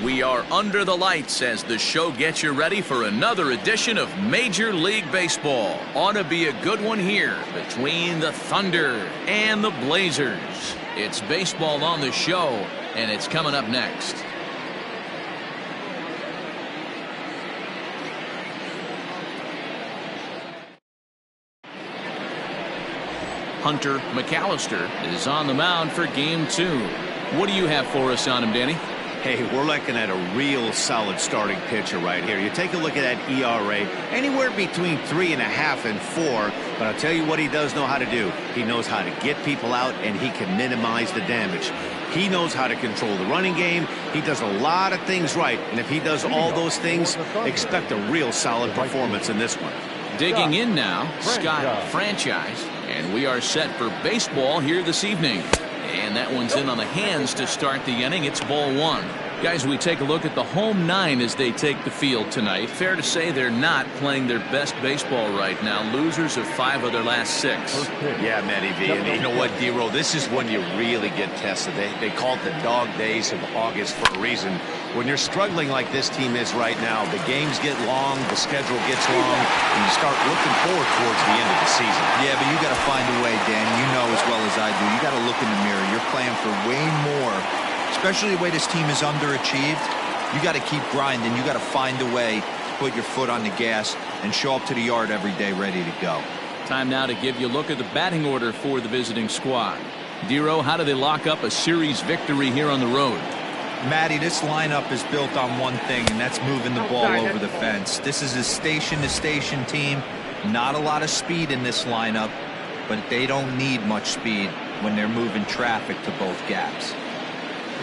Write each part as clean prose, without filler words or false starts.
We are under the lights as the show gets you ready for another edition of Major League Baseball. Ought to be a good one here between the Thunder and the Blazers. It's baseball on the show, and it's coming up next. Hunter McAllister is on the mound for Game 2. What do you have for us on him, Danny? Hey, we're looking at a real solid starting pitcher right here. You take a look at that ERA, anywhere between 3.5 and 4. But I'll tell you what he does know how to do. He knows how to get people out, and he can minimize the damage. He knows how to control the running game. He does a lot of things right. And if he does all those things, expect a real solid performance in this one. Digging in now, Scott Franchise. And we are set for baseball here this evening. And that one's in on the hands to start the inning. It's ball 1. Guys, we take a look at the home 9 as they take the field tonight. Fair to say they're not playing their best baseball right now. Losers of 5 of their last 6. Yeah, Matty V. And you know what, D-Roll? This is when you really get tested. They call it the dog days of August for a reason. When you're struggling like this team is right now, the games get long, the schedule gets long, and you start looking forward towards the end of the season. Yeah, but you got to find a way, Dan. You know as well as I do. You got to look in the mirror. You're playing for way more, especially the way this team is underachieved. You got to keep grinding. You got to find a way to put your foot on the gas and show up to the yard every day ready to go. Time now to give you a look at the batting order for the visiting squad. Dero, how do they lock up a series victory here on the road? Matty, this lineup is built on one thing, and that's moving the ball over the fence. This is a station-to-station team. Not a lot of speed in this lineup, but they don't need much speed when they're moving traffic to both gaps.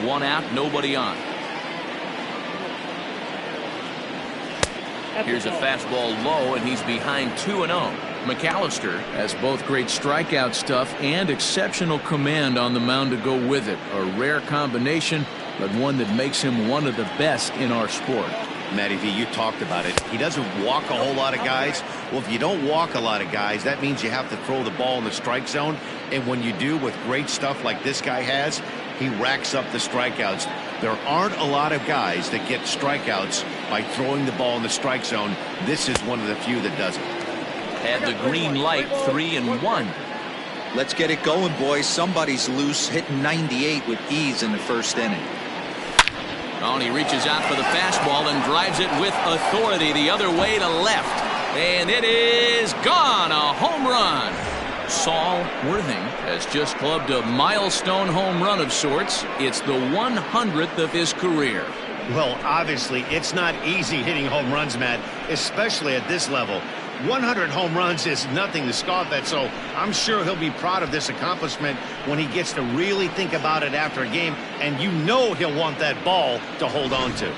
1 out, nobody on. Here's a fastball low, and he's behind 2-0. McAllister has both great strikeout stuff and exceptional command on the mound to go with it. A rare combination, but one that makes him one of the best in our sport. Matty V, you talked about it. He doesn't walk a whole lot of guys. Well, if you don't walk a lot of guys, that means you have to throw the ball in the strike zone. And when you do, with great stuff like this guy has, he racks up the strikeouts. There aren't a lot of guys that get strikeouts by throwing the ball in the strike zone. This is one of the few that does it. Had the green light, 3-1. Let's get it going, boys. Somebody's loose, hitting 98 with ease in the first inning. Oh, and he reaches out for the fastball and drives it with authority the other way to left. And it is gone. A home run. Saul Worthing has just clubbed a milestone home run of sorts. It's the 100th of his career. Well, obviously, it's not easy hitting home runs, Matt, especially at this level. 100 home runs is nothing to scoff at, so I'm sure he'll be proud of this accomplishment when he gets to really think about it after a game, and you know he'll want that ball to hold on to.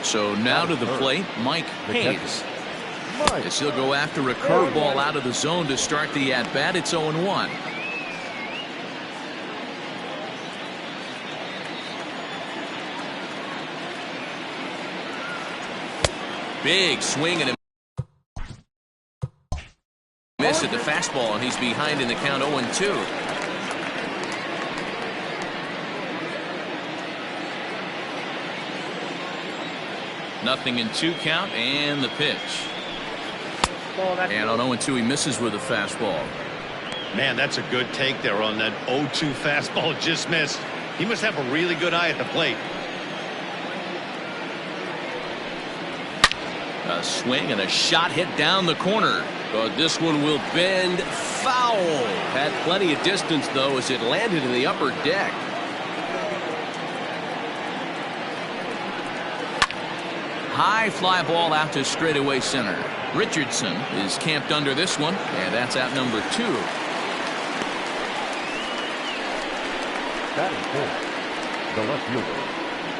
So now to the plate, Mike Hayes. As he'll go after a curveball out of the zone to start the at-bat. It's 0-1. Big swing and a miss at the fastball, and he's behind in the count 0-2. Nothing in 2 count, and the pitch. And on 0-2, he misses with a fastball. Man, that's a good take there on that 0-2 fastball just missed. He must have a really good eye at the plate. A swing and a shot hit down the corner. But this one will bend foul. Had plenty of distance, though, as it landed in the upper deck. High fly ball out to straightaway center. Richardson is camped under this one, and that's out number 2. Batting fourth, the left fielder,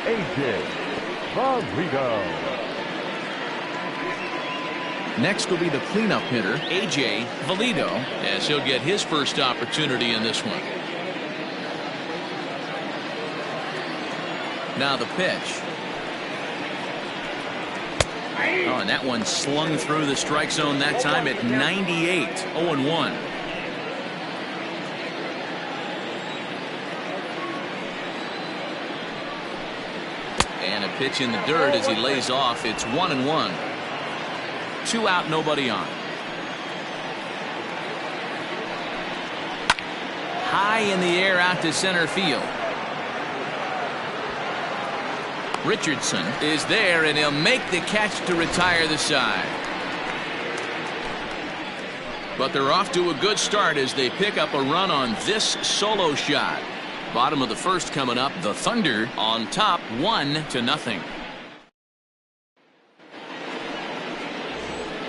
A.J. Rodriguez. Next will be the cleanup hitter, A.J. Valido, as he'll get his first opportunity in this one. Now the pitch. Oh, and that one slung through the strike zone that time at 98, 0-1. And a pitch in the dirt as he lays off. It's 1-1. 2 out, nobody on. High in the air out to center field. Richardson is there, and he'll make the catch to retire the side. But they're off to a good start as they pick up a run on this solo shot. Bottom of the first coming up. The Thunder on top 1-0.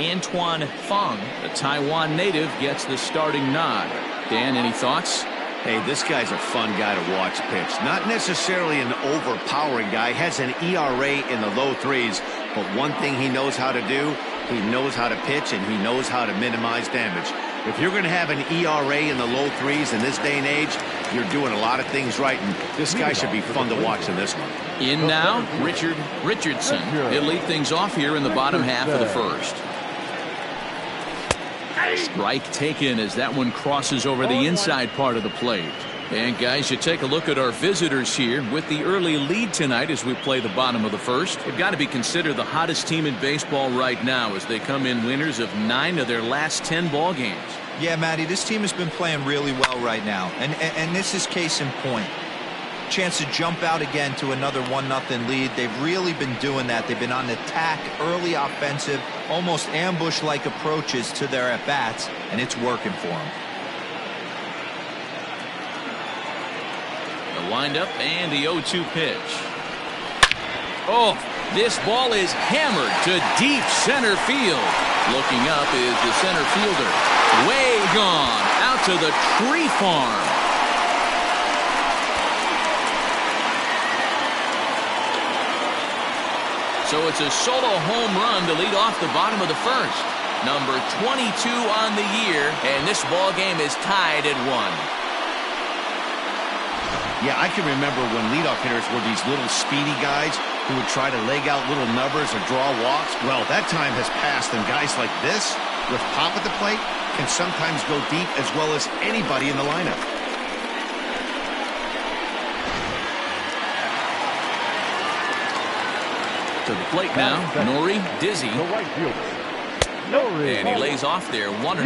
Antoine Fong, the Taiwan native, gets the starting nod. Dan, any thoughts? Hey, this guy's a fun guy to watch pitch. Not necessarily an overpowering guy. Has an ERA in the low 3s. But one thing he knows how to do, he knows how to pitch, and he knows how to minimize damage. If you're going to have an ERA in the low 3s in this day and age, you're doing a lot of things right, and this guy should be fun to watch in this one. In now, Richardson. He'll lead things off here in the bottom half of the first. Strike taken as that one crosses over the inside part of the plate. And guys, you take a look at our visitors here with the early lead tonight as we play the bottom of the first. They've got to be considered the hottest team in baseball right now as they come in winners of 9 of their last 10 ball games. Yeah, Matty, this team has been playing really well right now, and this is case in point. Chance to jump out again to another 1-0 lead. They've really been doing that. They've been on attack, early offensive, almost ambush-like approaches to their at-bats, and it's working for them. The windup and the 0-2 pitch. Oh, this ball is hammered to deep center field. Looking up is the center fielder. Way gone out to the tree farm. So it's a solo home run to lead off the bottom of the first. Number 22 on the year, and this ball game is tied at 1. Yeah, I can remember when leadoff hitters were these little speedy guys who would try to leg out little numbers or draw walks. Well, that time has passed, and guys like this, with pop at the plate, can sometimes go deep as well as anybody in the lineup. To the plate now, Nori Dizzy. And he lays off there, 1-0.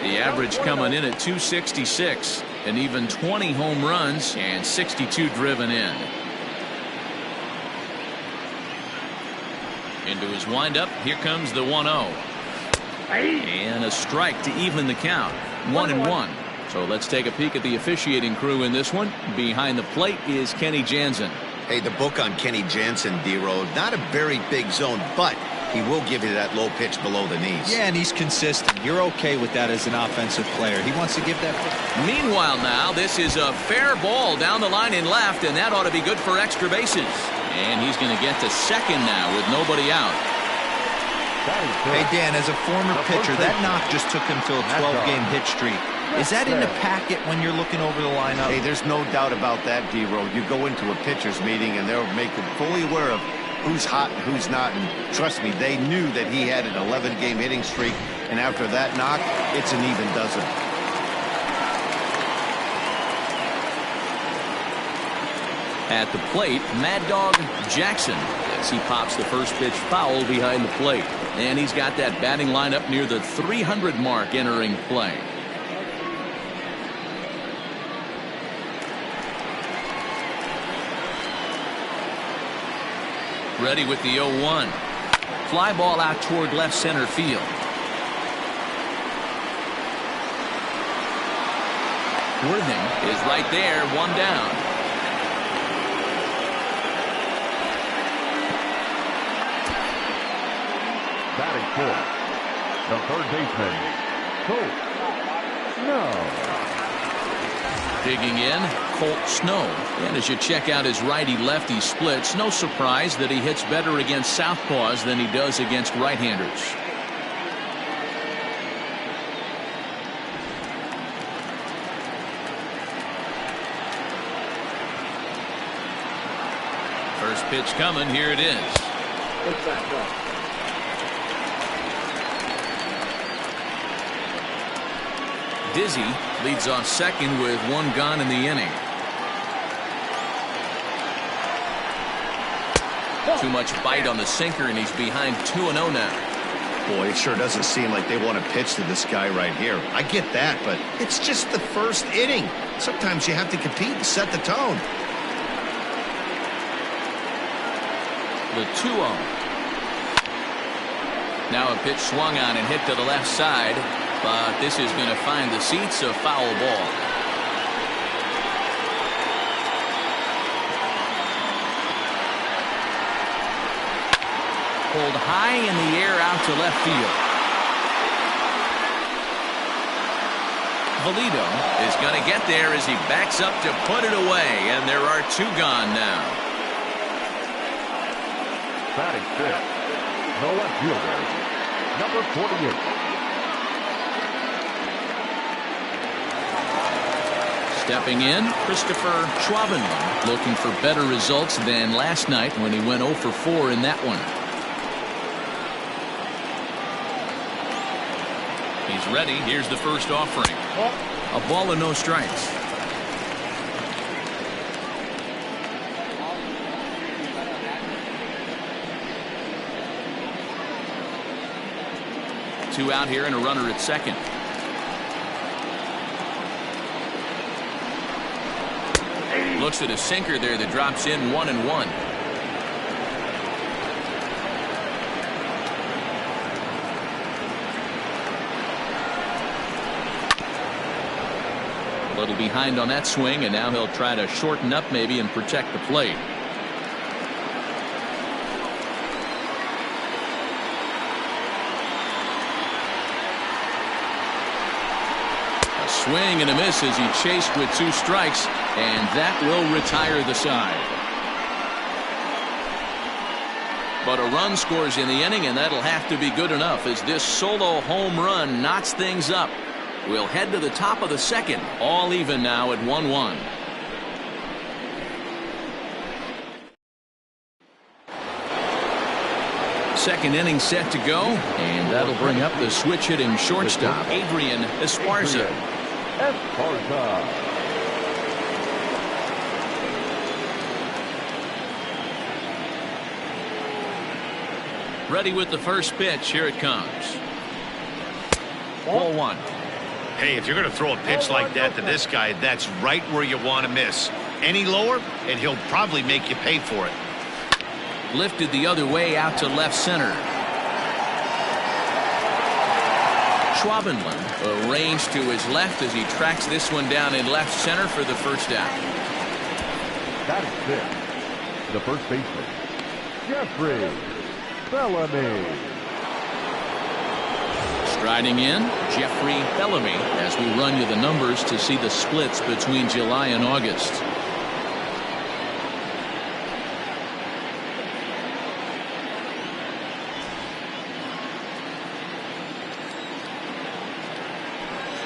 The average coming in at 266. And even 20 home runs and 62 driven in. Into his windup, here comes the 1-0. And a strike to even the count, 1-1. So let's take a peek at the officiating crew in this one. Behind the plate is Kenny Jansen. Hey, the book on Kenny Jansen, D-Road, not a very big zone, but he will give you that low pitch below the knees. Yeah, and he's consistent. You're okay with that as an offensive player. He wants to give that. Meanwhile now, this is a fair ball down the line in left, and that ought to be good for extra bases. And he's going to get to second now with nobody out. Hey, Dan, as a former pitcher, that knock just took him to a 12-game hit streak. Is that in the packet when you're looking over the lineup? Hey, there's no doubt about that, D-Road. You go into a pitcher's meeting, and they'll make them fully aware of who's hot and who's not. And trust me, they knew that he had an 11-game hitting streak. And after that knock, it's an even dozen. At the plate, Mad Dog Jackson, as he pops the first pitch foul behind the plate. And he's got that batting lineup near the 300 mark entering play. Ready with the 0-1. Fly ball out toward left center field. Worthing is right there, 1 down. Batting fourth, the third baseman, Colt Snow. Digging in, Colt Snow. And as you check out his righty-lefty splits, no surprise that he hits better against southpaws than he does against right-handers. First pitch coming. Here it is. Dizzy leads off second with one gone in the inning. Too much bite on the sinker, and he's behind 2-0 now. Boy, it sure doesn't seem like they want to pitch to this guy right here. I get that, but it's just the first inning. Sometimes you have to compete and set the tone. The 2-0. Now a pitch swung on and hit to the left side, but this is going to find the seats, a foul ball. Pulled high in the air out to left field. Valito is going to get there as he backs up to put it away, and there are two gone now. Batting fifth, the left fielder, number 48. Stepping in, Christopher Schwabenland, looking for better results than last night when he went 0 for 4 in that one. He's ready. Here's the first offering. A ball and no strikes. Two out here and a runner at second. Looks at a sinker there that drops in 1-1. A little behind on that swing, and now he'll try to shorten up maybe and protect the plate. A swing and a miss as he chased with 2 strikes, and that will retire the side. But a run scores in the inning, and that'll have to be good enough as this solo home run knots things up. We'll head to the top of the second, all even now at 1-1. Second inning set to go, and that'll bring up the switch hitting shortstop, Adrian Esparza. Ready with the first pitch. Here it comes. Ball 1. Hey, if you're going to throw a pitch like that to this guy, that's right where you want to miss. Any lower, and he'll probably make you pay for it. Lifted the other way out to left center. Schwabenland arranged to his left as he tracks this one down in left center for the first out. That is it. The first baseman, Jeffrey Bellamy. Striding in, Jeffrey Bellamy, as we run you the numbers to see the splits between July and August.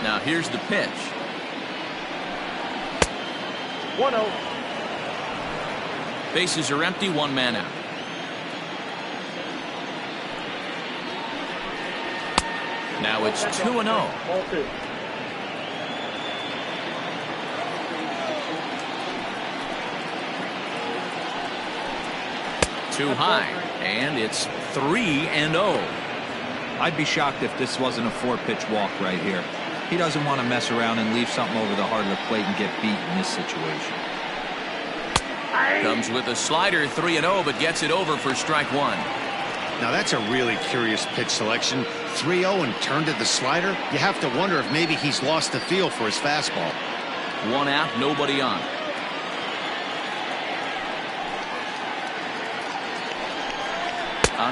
Now here's the pitch. 1-0. Bases are empty, one man out. Now it's 2-0. Too high, and it's 3-0. I'd be shocked if this wasn't a 4-pitch walk right here. He doesn't want to mess around and leave something over the heart of the plate and get beat in this situation. Comes with a slider, 3-0, but gets it over for strike 1. Now that's a really curious pitch selection. 3-0 and turned to the slider. You have to wonder if maybe he's lost the feel for his fastball. One out, nobody on.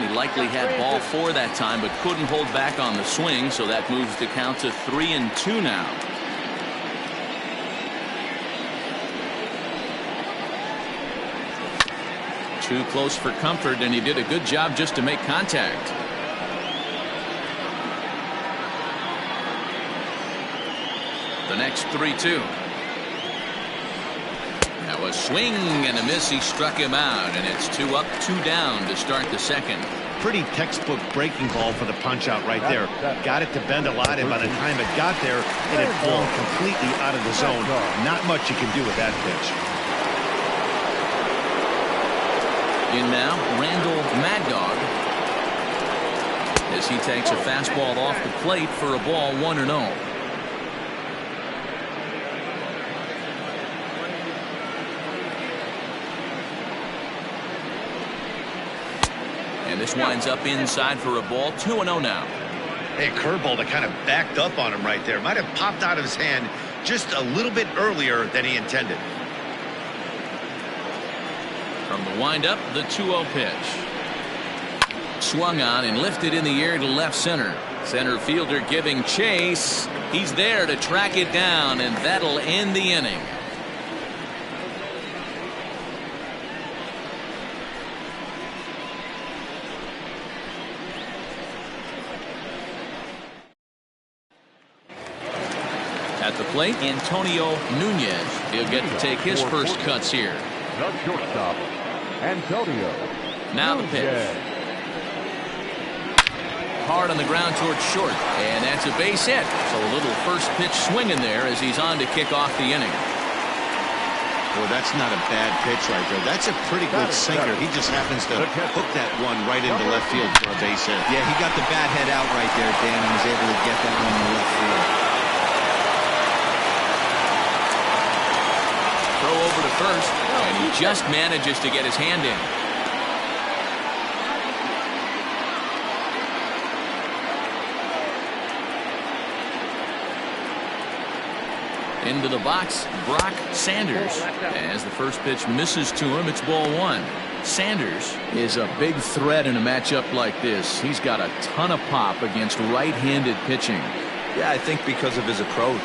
He likely had ball 4 that time, but couldn't hold back on the swing, so that moves the count to 3-2 now. Too close for comfort, and he did a good job just to make contact. The next 3-2. Now A swing and a miss. He struck him out, and it's 2 up, 2 down to start the second. Pretty textbook breaking ball for the punch out right there. Got it to bend a lot, and by the time it got there, it had fallen completely out of the zone. Not much you can do with that pitch. In now, Randall Mad Dog, as he takes a fastball off the plate for a ball, 1-0. And this winds up inside for a ball, 2-0 now. Hey, a curveball that kind of backed up on him right there. Might have popped out of his hand just a little bit earlier than he intended. From the windup, the 2-0 pitch. Swung on and lifted in the air to left center. Center fielder giving chase. He's there to track it down, and that'll end the inning. At the plate, Antonio Nunez. He'll get to take his first cuts here. The shortstop, Antonio. Now the pitch. Hard on the ground towards short, and that's a base hit. So a little first pitch swinging there as he's on to kick off the inning. Well, that's not a bad pitch right there. That's a pretty good sinker. He just happens to hook that one right into left field for a base hit. Yeah, he got the bat head out right there, Dan, and was able to get that one in left field. Throw over to first, and he just manages to get his hand in. Into the box, Brock Sanders. As the first pitch misses to him, it's ball 1. Sanders is a big threat in a matchup like this. He's got a ton of pop against right-handed pitching. Yeah, I think because of his approach.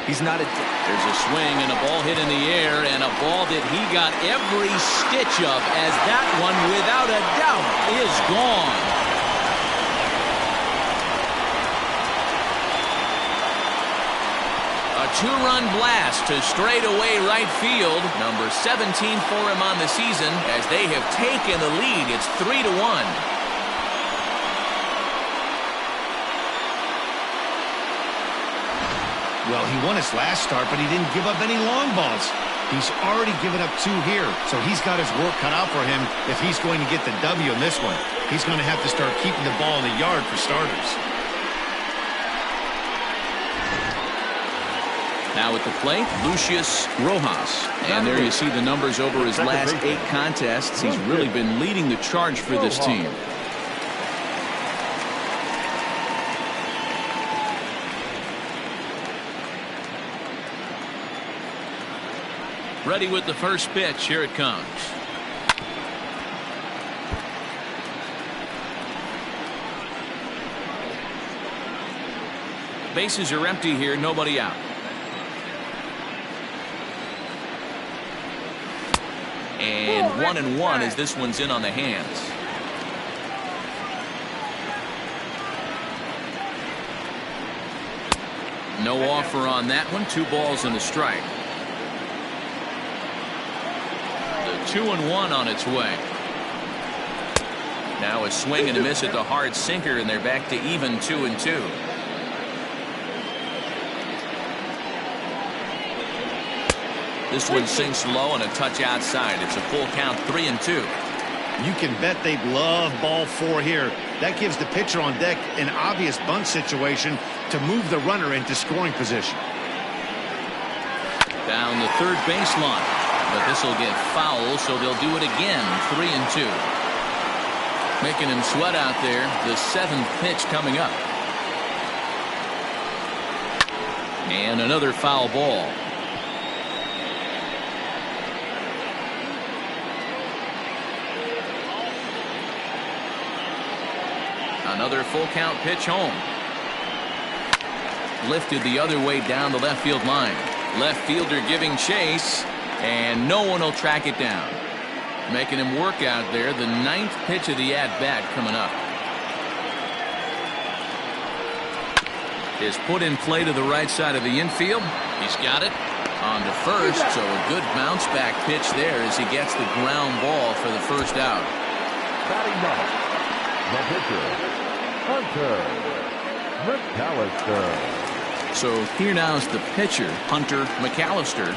He's not a... There's a swing and a ball hit in the air, and a ball that he got every stitch of, as that one, without a doubt, is gone. A 2-run blast to straightaway right field. Number 17 for him on the season, as they have taken the lead. It's 3-1. Well, he won his last start, but he didn't give up any long balls. He's already given up 2 here, so he's got his work cut out for him if he's going to get the W in this one. He's going to have to start keeping the ball in the yard for starters. Now at the plate, Lucius Rojas. And there you see the numbers over his last 8 contests. He's really been leading the charge for this team. Ready with the first pitch. Here it comes. Bases are empty here. Nobody out. And 1-1 as this one's in on the hands. No offer on that one. 2 balls and a strike. 2-1 on its way. Now a swing and a miss at the hard sinker, and they're back to even 2-2. This one sinks low and a touch outside. It's a full count, 3-2. You can bet they'd love ball 4 here. That gives the pitcher on deck an obvious bunt situation to move the runner into scoring position. Down the third baseline. But this will get foul, so they'll do it again. 3-2. Making him sweat out there. The 7th pitch coming up. And another foul ball. Another full count pitch home. Lifted the other way down the left field line. Left fielder giving chase. And no one will track it down. Making him work out there. The 9th pitch of the at-bat coming up. Is put in play to the right side of the infield. He's got it. On to first, so a good bounce back pitch there as he gets the ground ball for the first out. Batting ninth, the pitcher, Hunter McAllister. So here now is the pitcher, Hunter McAllister.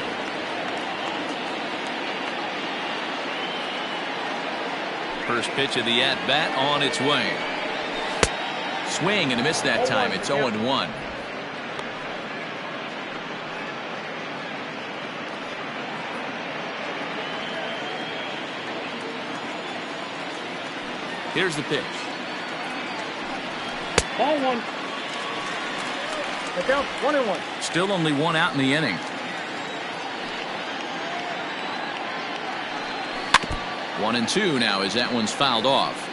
First pitch of the at-bat on its way. Swing and a miss that time. It's 0-1. Here's the pitch. Ball one. Look out, 1-1. Still only one out in the inning. One and two now as that one's fouled off.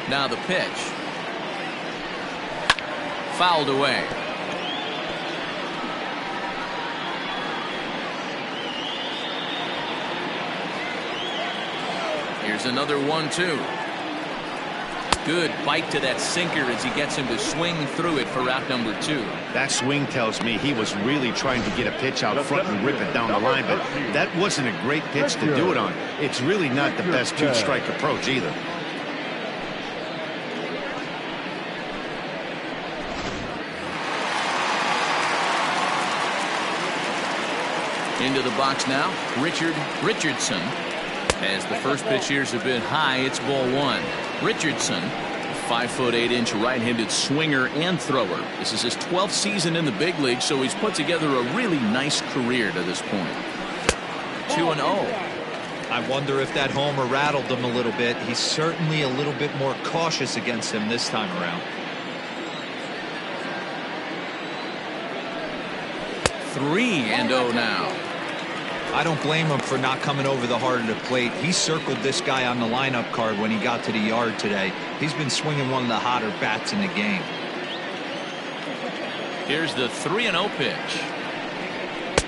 Now the pitch. Fouled away. Here's another 1-2. Good bite to that sinker as he gets him to swing through it for out number 2. That swing tells me he was really trying to get a pitch out front and rip it down the line, but that wasn't a great pitch to do it on. It's really not the best two-strike approach either. Into the box now, Richardson. As the first pitch here's a bit high, it's ball one. Richardson, a 5'8" right-handed swinger and thrower. This is his 12th season in the big league, so he's put together a really nice career to this point. 2-0. I wonder if that homer rattled him a little bit. He's certainly a little bit more cautious against him this time around. 3-0 now. I don't blame him for not coming over the heart of the plate. He circled this guy on the lineup card when he got to the yard today. He's been swinging one of the hotter bats in the game. Here's the 3-0 pitch.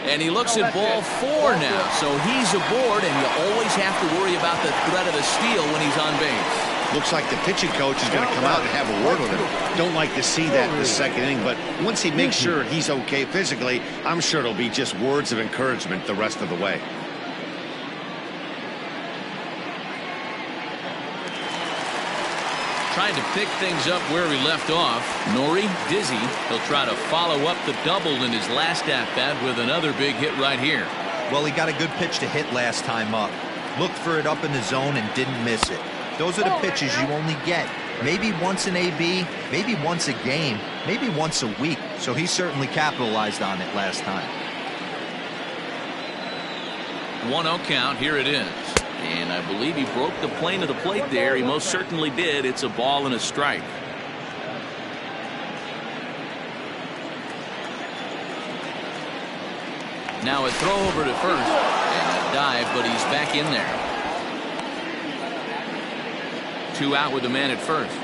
And he looks at ball 4 now, so he's aboard, and you always have to worry about the threat of a steal when he's on base. Looks like the pitching coach is going to come out and have a word with him. Don't like to see that in the second inning, but once he makes sure he's okay physically, I'm sure it'll be just words of encouragement the rest of the way. Trying to pick things up where we left off. Nori dizzy. He'll try to follow up the double in his last at-bat with another big hit right here. Well, he got a good pitch to hit last time up. Looked for it up in the zone and didn't miss it. Those are the pitches you only get. Maybe once an AB, maybe once a game, maybe once a week. So he certainly capitalized on it last time. 1-0 count. Here it is. And I believe he broke the plane of the plate there. He most certainly did. It's a ball and a strike. Now a throw over to first. And a dive, but he's back in there. 2 out with the man at first.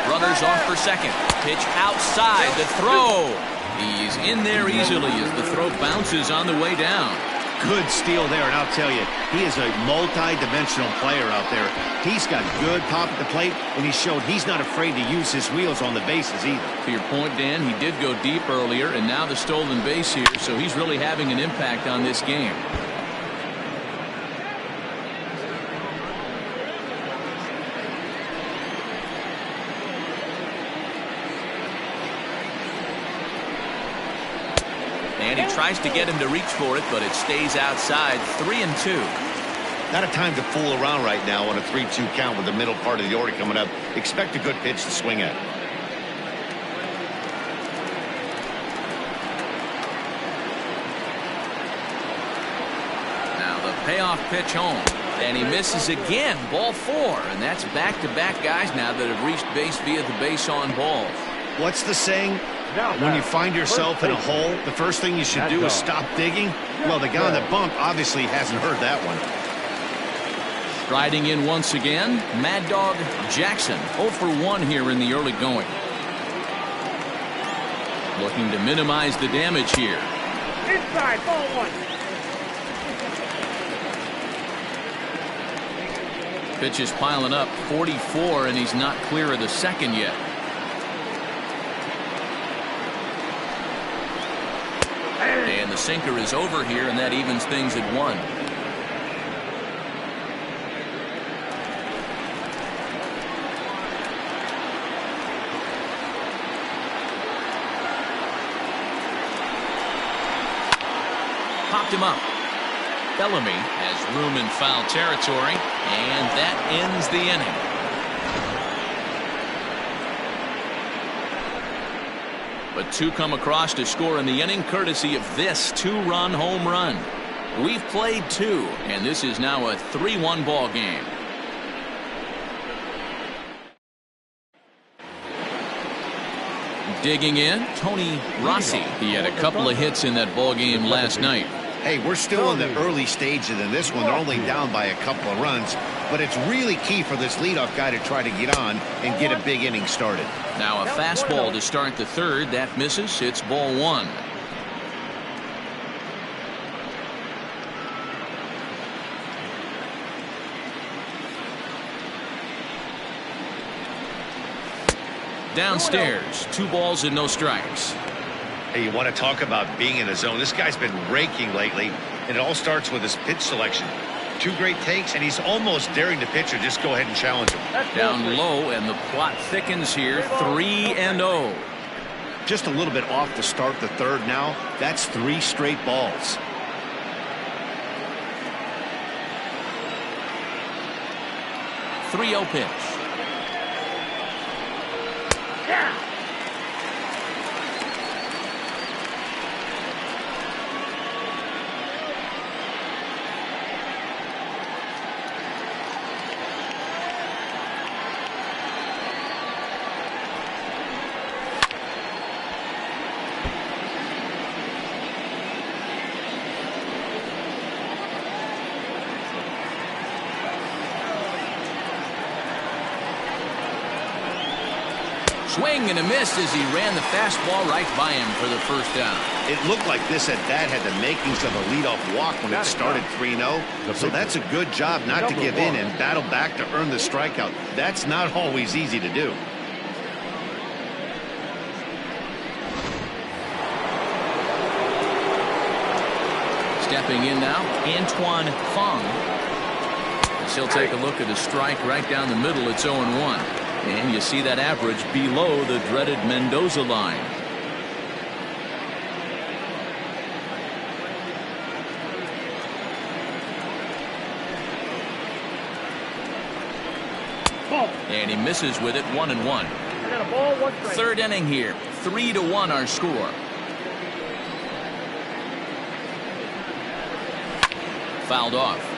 Runners off for second. Pitch outside. The throw. He's in there easily as the throw bounces on the way down. Good steal there, and I'll tell you, he is a multi-dimensional player out there. He's got good pop at the plate, and he showed he's not afraid to use his wheels on the bases either. To your point, Dan, he did go deep earlier, and now the stolen base here, so he's really having an impact on this game. And he tries to get him to reach for it, but it stays outside. 3-2. Not a time to fool around right now on a 3-2 count with the middle part of the order coming up. Expect a good pitch to swing at. Now the payoff pitch home. And he misses again. Ball 4. And that's back-to-back guys now that have reached base via the base on balls. What's the saying? When you find yourself in a hole, the first thing you should do is stop digging. Well, the guy on the bump obviously hasn't heard that one. Striding in once again, Mad Dog Jackson. 0 for 1 here in the early going. Looking to minimize the damage here. Inside, ball 1. Pitch is piling up, 44, and he's not clear of the second yet. And the sinker is over here, and that evens things at 1. Popped him up. Bellamy has room in foul territory, and that ends the inning. But 2 come across to score in the inning, courtesy of this 2-run home run. We've played 2, and this is now a 3-1 ball game. Digging in, Tony Rossi. He had a couple of hits in that ball game last night. Hey, we're still in the early stages of this one. They're only down by a couple of runs, but it's really key for this leadoff guy to try to get on and get a big inning started. Now a fastball to start the third. That misses. It's ball 1. Downstairs, 2 balls and no strikes. Hey, you want to talk about being in a zone? This guy's been raking lately, and it all starts with his pitch selection. 2 great takes, and he's almost daring the pitcher just go ahead and challenge him. Down low, and the plot thickens here. 3-0. Just a little bit off to start the third now. That's 3 straight balls. .30 pitch. Swing and a miss as he ran the fastball right by him for the first down. It looked like this at bat had the makings of a leadoff walk when it started 3-0. So that's a good job not to give in and battle back to earn the strikeout. That's not always easy to do. Stepping in now, Antoine Fong. He'll take a look at a strike right down the middle. It's 0-1. And you see that average below the dreaded Mendoza line. And he misses with it. 1-1. Third inning here. 3-1 our score. Fouled off.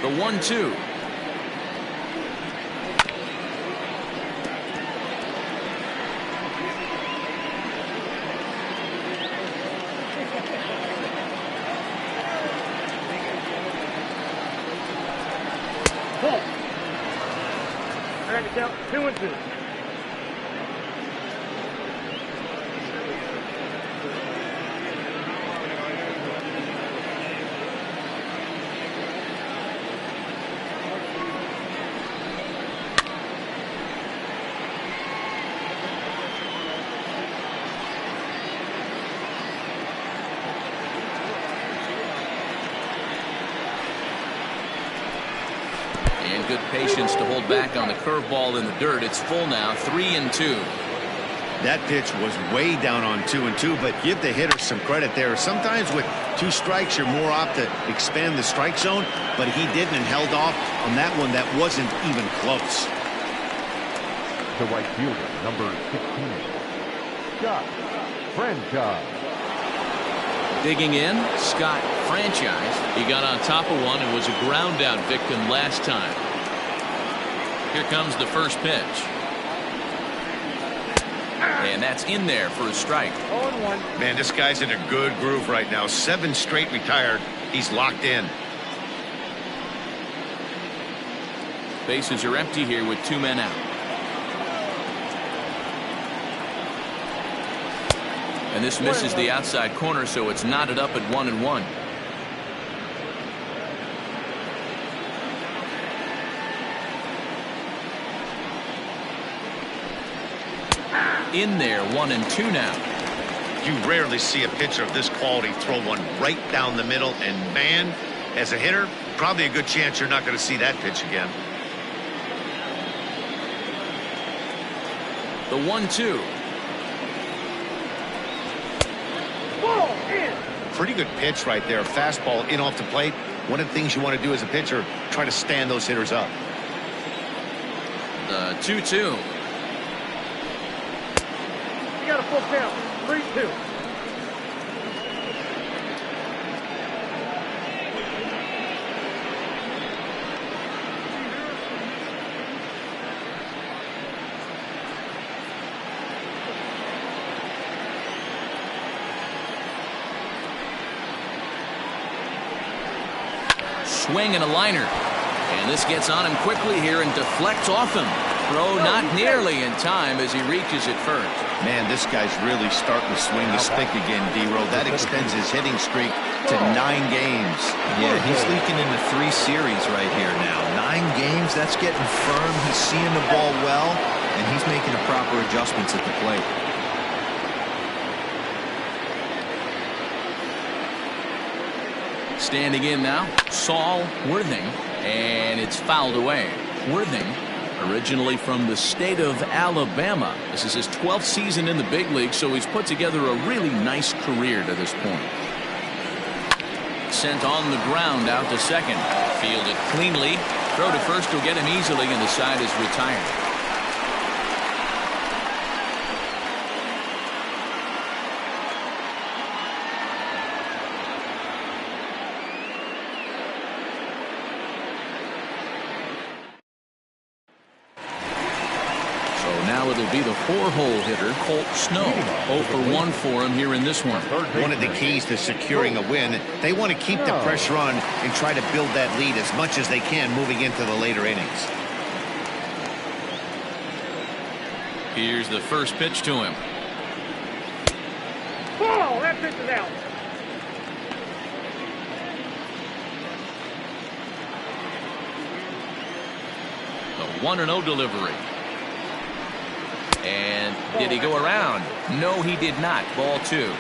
The 1-2. I got to count 2-2. And good patience to hold back on the curveball in the dirt. It's full now, 3-2. That pitch was way down on 2-2, but give the hitter some credit there. Sometimes with 2 strikes, you're more apt to expand the strike zone, but he didn't and held off on that one that wasn't even close. The right fielder, number 16, Scott Franchise. Digging in, Scott Franchise. He got on top of one and was a ground out victim last time. Here comes the first pitch. And that's in there for a strike. 0-1. Man, this guy's in a good groove right now. 7 straight retired. He's locked in. Bases are empty here with 2 men out. And this misses the outside corner, so it's knotted up at 1-1. In there, 1-2 now. You rarely see a pitcher of this quality throw one right down the middle, and man, as a hitter, probably a good chance you're not going to see that pitch again. The 1-2. Ball in. Pretty good pitch right there. Fastball in off the plate. One of the things you want to do as a pitcher, try to stand those hitters up. The 2-2. You got a full count. 3-2. Swing and a liner. And this gets on him quickly here and deflects off him. Throw not nearly in time as he reaches it first. Man, this guy's really starting to swing the stick again, D-Row. That extends his hitting streak to 9 games. Yeah, he's leaking into 3 series right here now. 9 games, that's getting firm. He's seeing the ball well, and he's making the proper adjustments at the plate. Standing in now, Saul Worthing, and it's fouled away. Worthing, originally from the state of Alabama. This is his 12th season in the big league, so he's put together a really nice career to this point. Sent on the ground out to second. Fielded cleanly. Throw to first will get him easily, and the side is retired. Now it'll be the 4-hole hitter, Colt Snow. 0 for 1 for him here in this one. One of the keys to securing a win, they want to keep the pressure on and try to build that lead as much as they can moving into the later innings. Here's the first pitch to him. Ball. That pitch is out. The 1-0 delivery. And did he go around? No, he did not. Ball 2.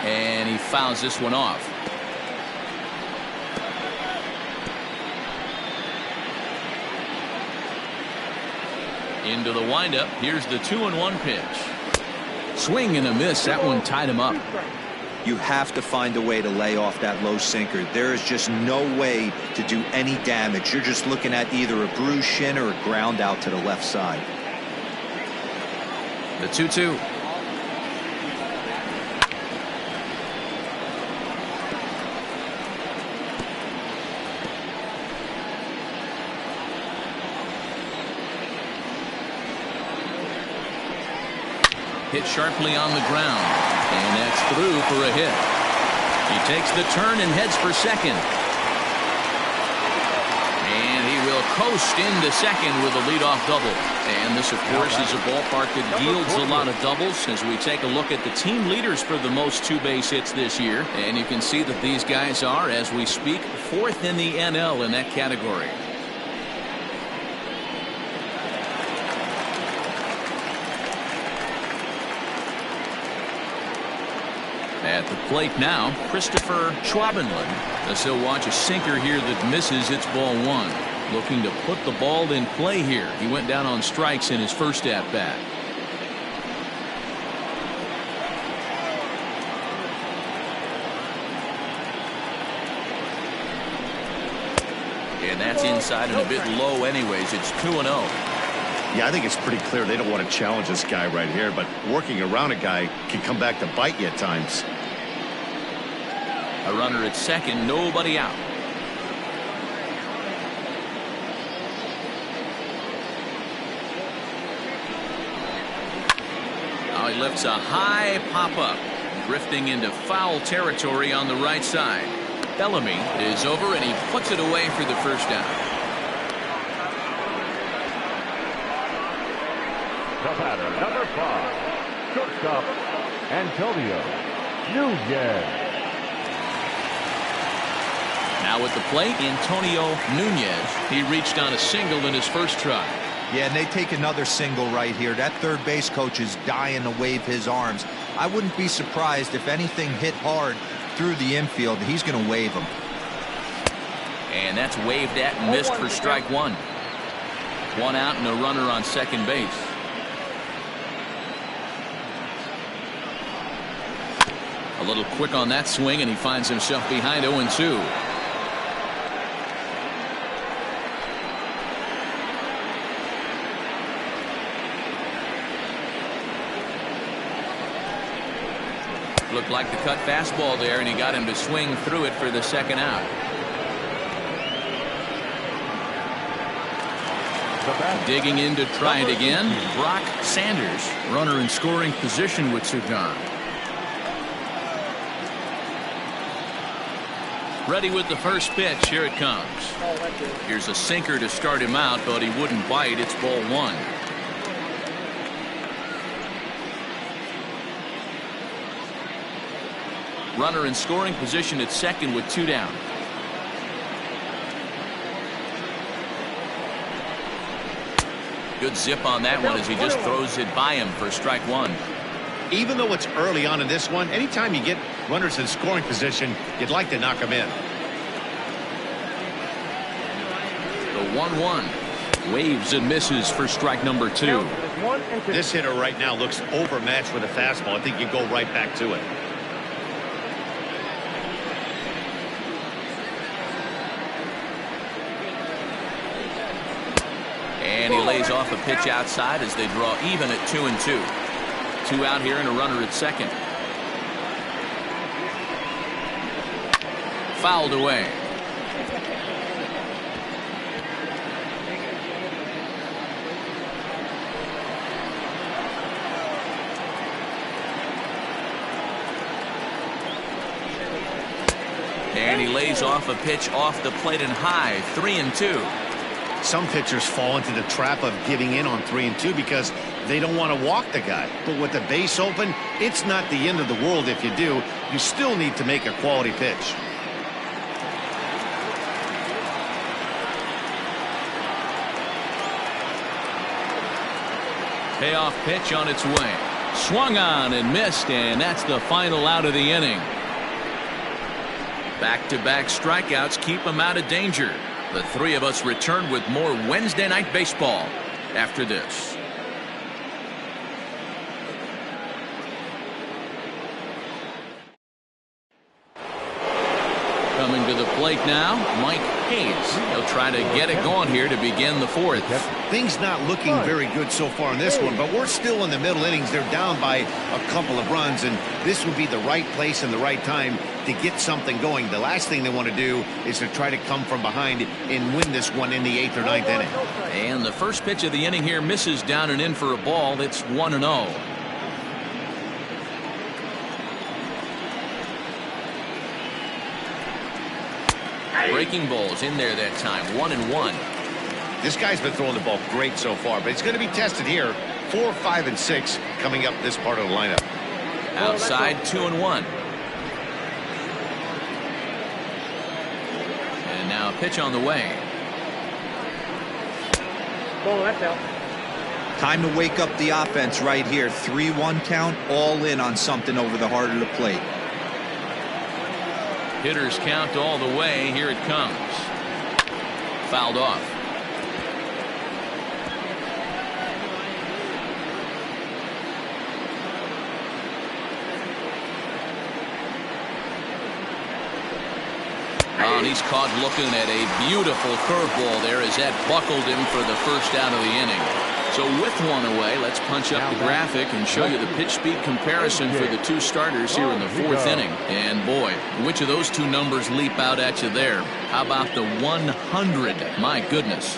And he fouls this one off. Into the windup. Here's the 2-1 pitch. Swing and a miss. That one tied him up. You have to find a way to lay off that low sinker. There is just no way to do any damage. You're just looking at either a bruised shin or a ground out to the left side. The 2-2. Hit sharply on the ground. And that's through for a hit. He takes the turn and heads for second. And he will coast into second with a leadoff double. And this, of course, is a ballpark that yields a lot of doubles as we take a look at the team leaders for the most 2-base hits this year. And you can see that these guys are, as we speak, 4th in the NL in that category. At the plate now, Christopher Schwabenland, as he'll watch a sinker here that misses. It's ball 1. Looking to put the ball in play here. He went down on strikes in his first at bat. And that's inside and a bit low anyways. It's 2-0. Yeah, I think it's pretty clear they don't want to challenge this guy right here, but working around a guy can come back to bite you at times. A runner at second, nobody out. Now he lifts a high pop-up, drifting into foul territory on the right side. Bellamy is over, and he puts it away for the first down. The batter, number 5, shortstop, Antonio Nunez. Now at the plate, Antonio Nunez. He reached on a single in his first try. Yeah, and they take another single right here. That third base coach is dying to wave his arms. I wouldn't be surprised if anything hit hard through the infield. He's going to wave them. And that's waved at and missed for strike one. One out and a runner on second base. A little quick on that swing, and he finds himself behind 0-2. Looked like the cut fastball there, and he got him to swing through it for the second out. Digging in to try it again, Brock Sanders. Runner in scoring position with Sudan. Ready with the first pitch. Here it comes. Here's a sinker to start him out, but he wouldn't bite. It's ball one. Runner in scoring position at second with 2 down. Good zip on that one as he just throws it by him for strike one. Even though it's early on in this one, anytime you get runners in scoring position, you'd like to knock them in. The 1-1. Waves and misses for strike number 2. This hitter right now looks overmatched with a fastball. I think you go right back to it. And he lays off a pitch outside as they draw even at 2-2. 2 out here and a runner at second. Fouled away. And he lays off a pitch off the plate and high. 3-2. Some pitchers fall into the trap of giving in on 3-2 because they don't want to walk the guy. But with the base open, it's not the end of the world if you do. You still need to make a quality pitch. Payoff pitch on its way. Swung on and missed, and that's the final out of the inning. Back-to-back strikeouts keep him out of danger. The three of us return with more Wednesday Night Baseball after this. Coming to the plate now, Mike Hayes. He'll try to get it going here to begin the fourth. Things not looking very good so far in this one, but we're still in the middle innings. They're down by a couple of runs, and this would be the right place and the right time to get something going. The last thing they want to do is to try to come from behind and win this one in the 8th or 9th inning. And the first pitch of the inning here misses down and in for a ball. It's 1-0. Breaking balls in there that time. 1-1. This guy's been throwing the ball great so far, but it's going to be tested here. 4, 5, and 6 coming up this part of the lineup. Outside 2-1. And now a pitch on the way. Oh, that's out. Time to wake up the offense right here. 3-1 count, all in on something over the heart of the plate. Hitters count all the way. Here it comes. Fouled off. Oh, and he's caught looking at a beautiful curveball there as that buckled him for the first out of the inning. So with one away, let's punch up the graphic and show you the pitch speed comparison for the two starters here in the fourth inning. And boy, which of those two numbers leap out at you there? How about the 100? My goodness.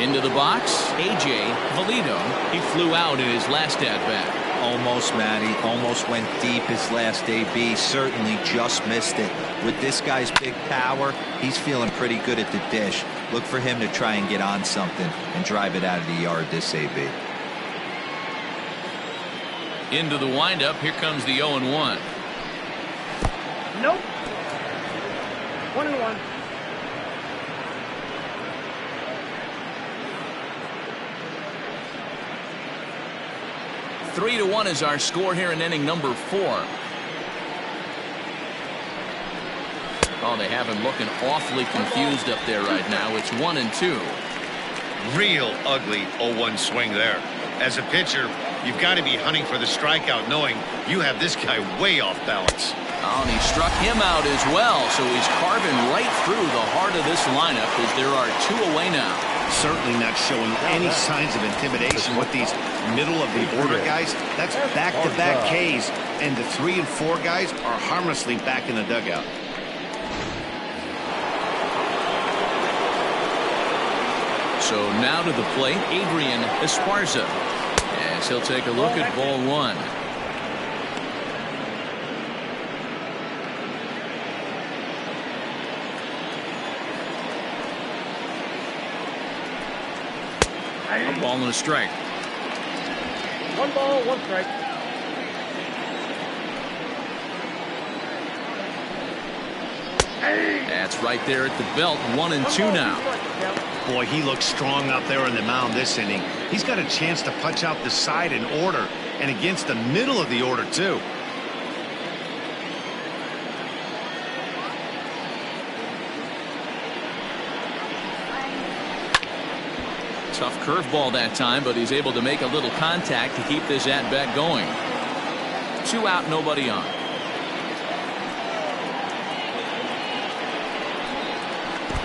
Into the box, A.J. Valido. He flew out in his last at-bat. Almost, Matty. Almost went deep his last AB. Certainly just missed it. With this guy's big power, he's feeling pretty good at the dish. Look for him to try and get on something and drive it out of the yard this AB. Into the windup. Here comes the 0-1. Nope. 1-1. Three to 1 is our score here in inning number 4. Oh, they have him looking awfully confused up there right now. It's 1-2. Real ugly 0-1 swing there. As a pitcher, you've got to be hunting for the strikeout, knowing you have this guy way off balance. Oh, and he struck him out as well, so he's carving right through the heart of this lineup as there are 2 away now. Certainly not showing any signs of intimidation with these middle of the order guys. That's back-to-back Ks, and the 3 and 4 guys are harmlessly back in the dugout. So now to the plate, Adrian Esparza, as he'll take a look at ball 1. A ball and a strike. 1 ball, 1 strike. That's right there at the belt. 1-2 now. Boy, he looks strong out there on the mound this inning. He's got a chance to punch out the side in order, and against the middle of the order too. Tough curveball that time, but he's able to make a little contact to keep this at-bat going. 2 out, nobody on.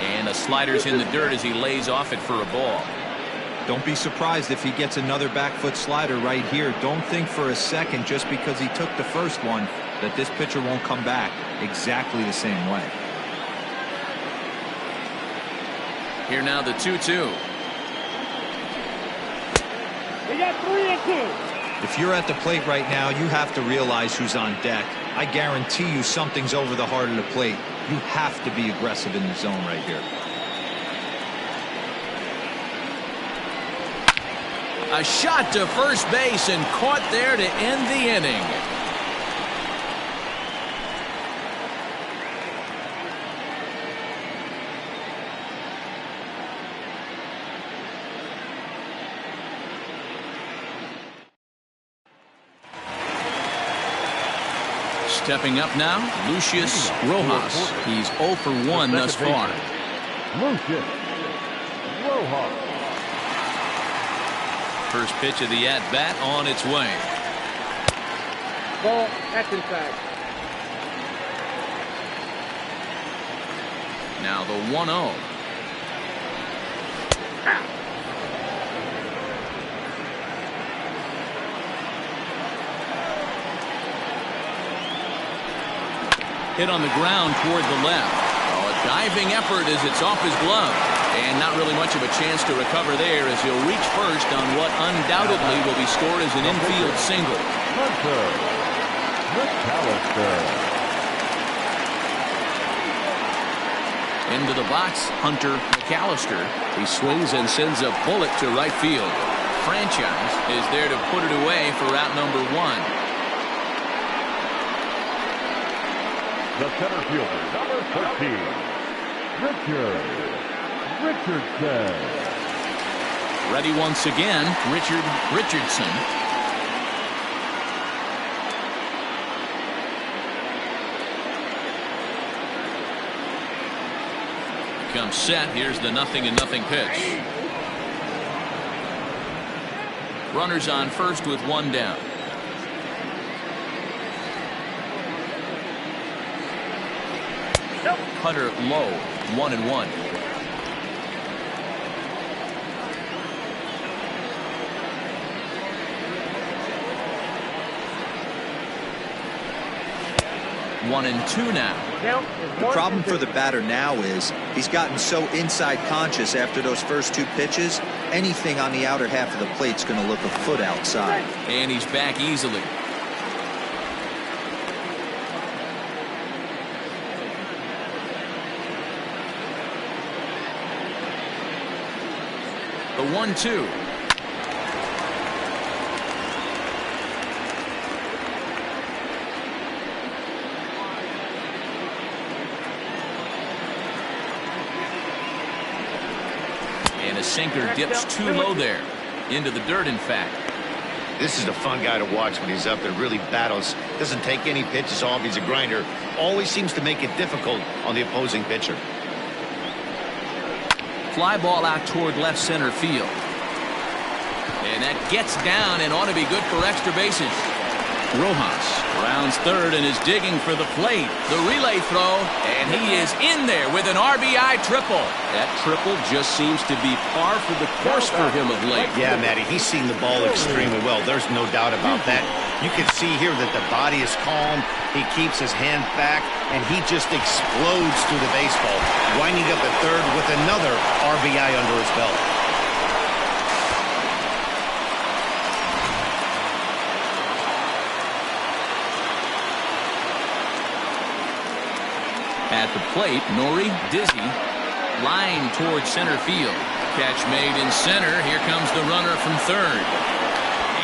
And the slider's in the dirt as he lays off it for a ball. Don't be surprised if he gets another back foot slider right here. Don't think for a second, just because he took the first one, that this pitcher won't come back exactly the same way. Here now the 2-2. We got 3 and 2. If you're at the plate right now, you have to realize who's on deck. I guarantee you something's over the heart of the plate. You have to be aggressive in the zone right here. A shot to first base and caught there to end the inning. Stepping up now, Lucius Rojas. He's 0 for 1 thus far. Lucius Rojas. First pitch of the at-bat on its way. Ball, that's inside. Now the 1-0. Hit on the ground toward the left. Oh, a diving effort as it's off his glove. And not really much of a chance to recover there as he'll reach first on what undoubtedly will be scored as an infield single. Hunter McAllister. Into the box, Hunter McAllister. He swings and sends a bullet to right field. Franchise is there to put it away for out number 1. The center fielder, number 13, Richardson. Ready once again, Richardson. Comes set. Here's the 0-0 pitch. Runners on first with 1 down. Hunter low, 1-1. 1-2 now. The problem for the batter now is he's gotten so inside conscious after those first two pitches. Anything on the outer half of the plate's going to look a foot outside. And he's back easily. The 1-2. And a sinker dips too low there. Into the dirt, in fact. This is a fun guy to watch when he's up there. Really battles. Doesn't take any pitches off. He's a grinder. Always seems to make it difficult on the opposing pitcher. Fly ball out toward left center field. And that gets down and ought to be good for extra bases. Rojas rounds third and is digging for the plate. The relay throw, and he is in there with an RBI triple. That triple just seems to be par for the course for him of late. Yeah, Matty, he's seen the ball extremely well. There's no doubt about that. You can see here that the body is calm. He keeps his hand back, and he just explodes through the baseball, winding up at third with another RBI under his belt. At the plate, Nori dizzy, line towards center field. Catch made in center. Here comes the runner from third.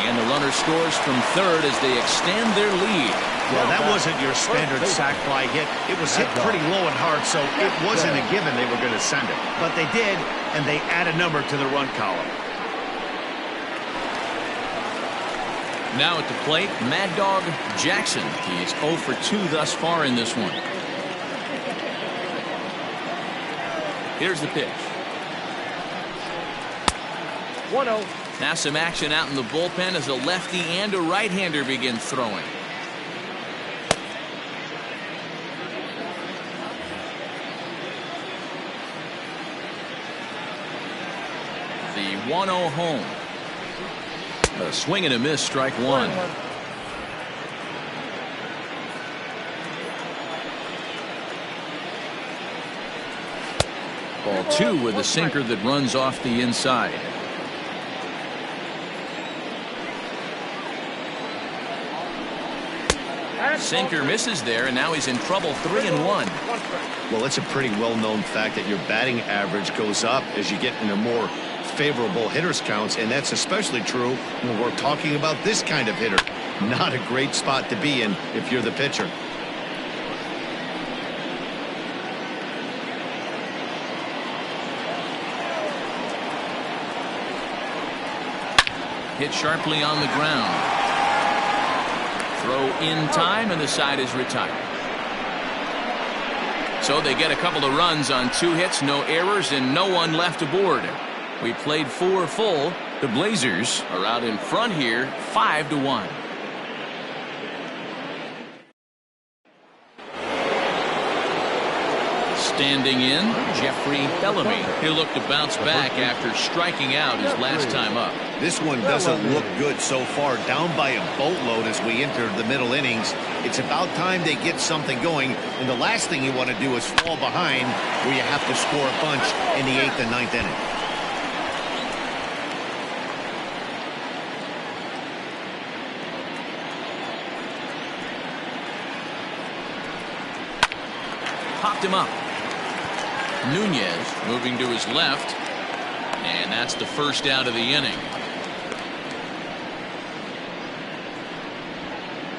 And the runner scores from third as they extend their lead. Well, that wasn't your standard sac fly hit. It was hit pretty low and hard, so it wasn't a given they were going to send it. But they did, and they add a number to the run column. Now at the plate, Mad Dog Jackson. He's 0 for 2 thus far in this one. Here's the pitch. 1-0. Now some action out in the bullpen as a lefty and a right-hander begin throwing. The 1-0 home. A swing and a miss, strike one. Ball 2 with a sinker that runs off the inside. Sinker misses there, and now he's in trouble. 3-1. Well, it's a pretty well-known fact that your batting average goes up as you get into more favorable hitters counts, and that's especially true when we're talking about this kind of hitter. Not a great spot to be in if you're the pitcher. Hit sharply on the ground. Throw in time, and the side is retired. So they get a couple of runs on 2 hits, no errors, and no one left aboard. We played 4 full. The Blazers are out in front here, 5-1. Standing in, Jeffrey Bellamy. He'll look to bounce back after striking out his last time up. This one doesn't look good so far. Down by a boatload as we enter the middle innings. It's about time they get something going, and the last thing you want to do is fall behind where you have to score a bunch in the 8th and 9th inning. Popped him up. Nunez moving to his left, and that's the first out of the inning.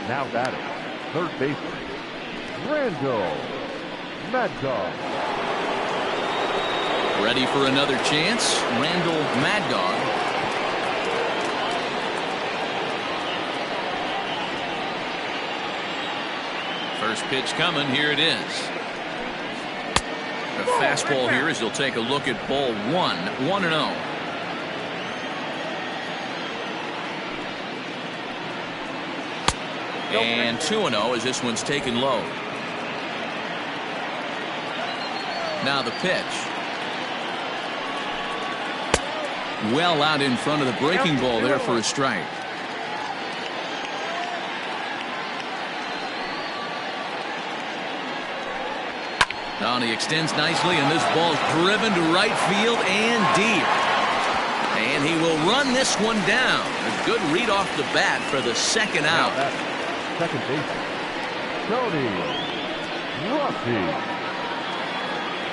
Now batting, third baseman, Randall Mad Dog. Ready for another chance, Randall Mad Dog. First pitch coming, here it is. A fastball here as they'll take a look at ball 1, 1-0. And 2-0 as this one's taken low. Now the pitch. Well out in front of the breaking ball there for a strike. Now he extends nicely, and this ball's driven to right field and deep. And he will run this one down. A good read off the bat for the second out. Second base, Tony Rossi.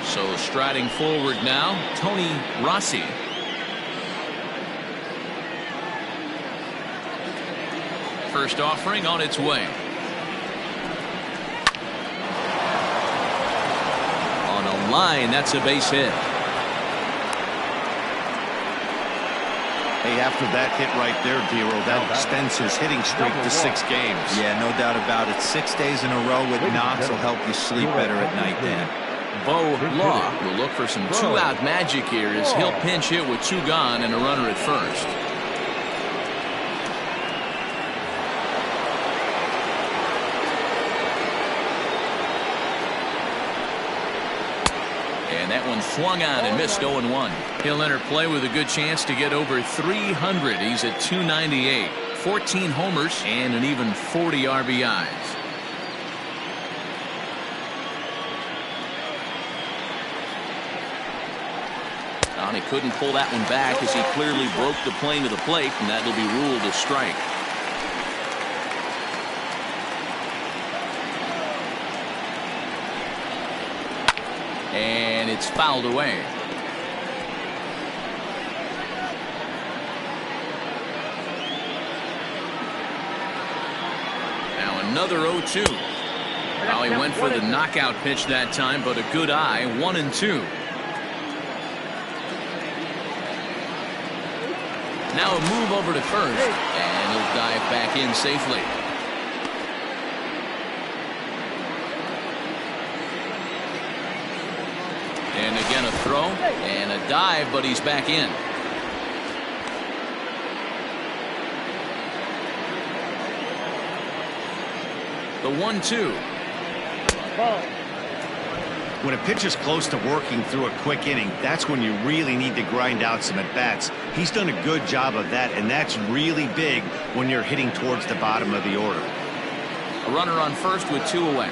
So striding forward now, Tony Rossi. First offering on its way. On a line, that's a base hit. Hey, after that hit right there, Dero, that extends his hitting streak to 6 games. Yeah, no doubt about it. 6 days in a row with knocks will help you sleep better at night, Dan. Bo Law will look for some two-out magic here as he'll pinch hit with 2 gone and a runner at first. And that one swung on and missed 0-1. He'll enter play with a good chance to get over 300. He's at 298. 14 homers and an even 40 RBIs. He couldn't pull that one back as he clearly broke the plane to the plate, and that'll be ruled a strike. And it's fouled away. Now another 0-2. Well, he went for the knockout pitch that time, but a good eye. 1-2. Now a move over to first, and he'll dive back in safely. And again a throw and a dive, but he's back in. The 1-2. When a pitcher's close to working through a quick inning, that's when you really need to grind out some at-bats. He's done a good job of that, and that's really big when you're hitting towards the bottom of the order. A runner on first with 2 away.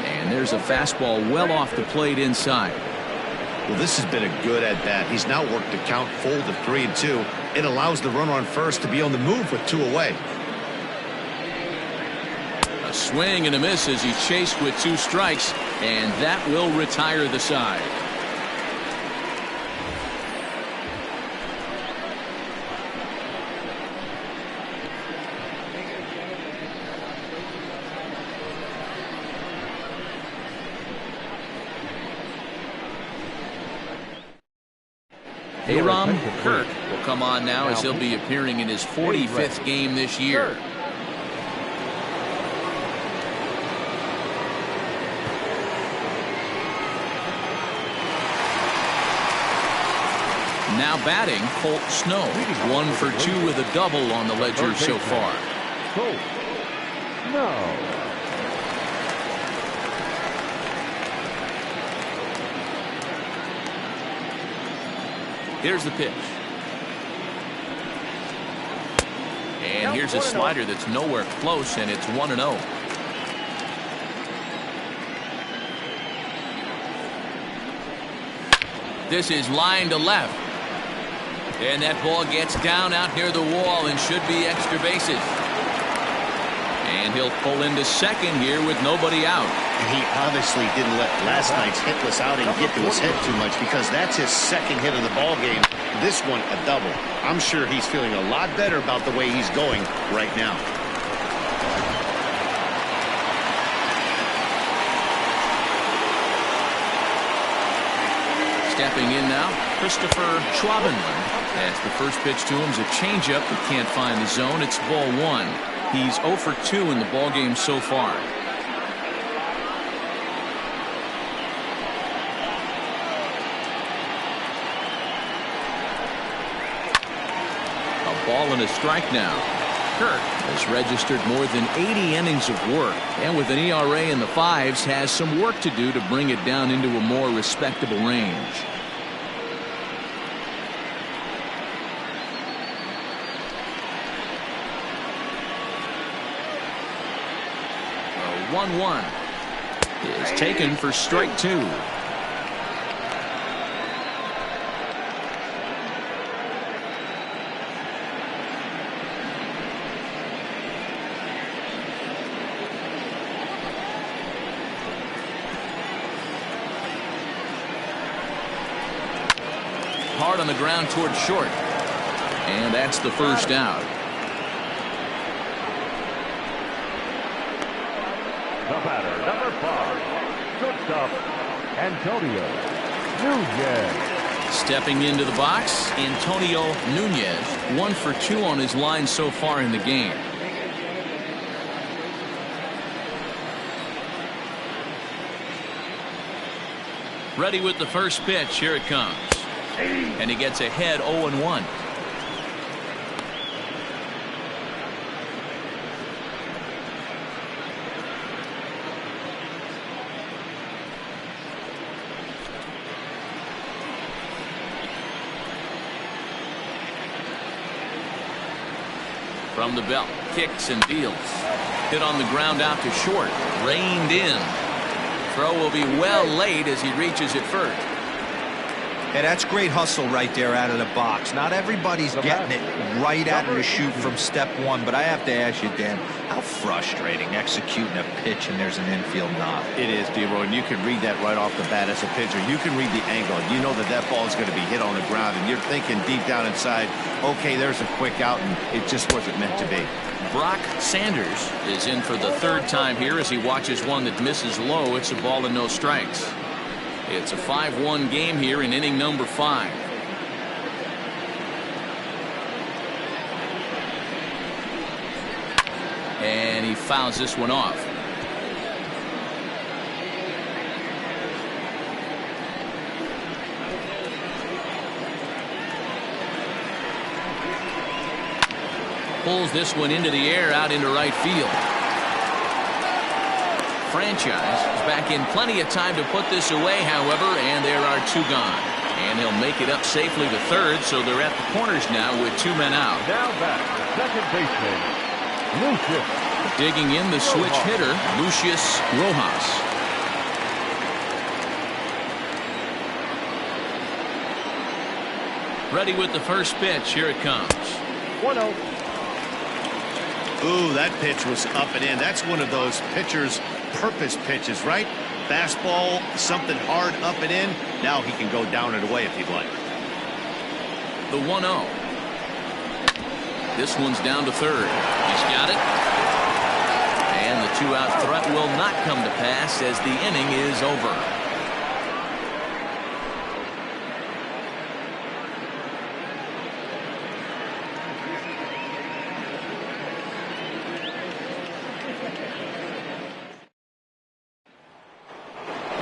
And there's a fastball well off the plate inside. Well, this has been a good at-bat. He's now worked the count full to 3-2. It allows the runner on first to be on the move with 2 away. Swing and a miss as he chased with 2 strikes, and that will retire the side. Aram Kirk will come on now as he'll be appearing in his 45th game this year. Now batting, Colt Snow. 1 for 2 with a double on the ledger so far. No. Here's the pitch. And here's a slider that's nowhere close, and it's 1-0. This is line to left. And that ball gets down out near the wall and should be extra bases. And he'll pull into second here with nobody out. And he obviously didn't let last night's hitless outing get to his head too much, because that's his second hit of the ball game. This one a double. I'm sure he's feeling a lot better about the way he's going right now. Stepping in now, Christopher Schwabenland. As the first pitch to him is a changeup that can't find the zone. It's ball 1. He's 0 for 2 in the ball game so far. A ball and a strike now. Kirk has registered more than 80 innings of work, and with an ERA in the 5s has some work to do to bring it down into a more respectable range. A 1-1. is taken for strike 2. Hard on the ground toward short. And that's the first out. The batter, number 5, shortstop, Antonio Nunez. Stepping into the box, Antonio Nunez, 1 for 2 on his line so far in the game. Ready with the first pitch. Here it comes. And he gets ahead 0-1. From the belt, kicks and deals. Hit on the ground out to short. Reined in. Throw will be well late as he reaches it first. Yeah, that's great hustle right there out of the box. Not everybody's getting it right out of the chute from step one, but I have to ask you, Dan, how frustrating executing a pitch and there's an infield knock. It is, D-Roy, and you can read that right off the bat as a pitcher. You can read the angle. You know that that ball is going to be hit on the ground, and you're thinking deep down inside, okay, there's a quick out, and it just wasn't meant to be. Brock Sanders is in for the 3rd time here as he watches one that misses low. It's a ball and no strikes. It's a 5-1 game here in inning number 5. And he fouls this one off. Pulls this one into the air out into right field. Franchise is back in plenty of time to put this away, however, and there are 2 gone. And he'll make it up safely to 3rd, so they're at the corners now with 2 men out. Now back, second baseman, Lucius. Digging in the switch hitter, Lucius Rojas. Ready with the first pitch. Here it comes. 1-0. Ooh, that pitch was up and in. That's one of those pitchers' purpose pitches, right? Fastball, something hard up and in. Now he can go down and away if he'd like. The 1-0. This one's down to 3rd. He's got it. And the 2-out threat will not come to pass as the inning is over.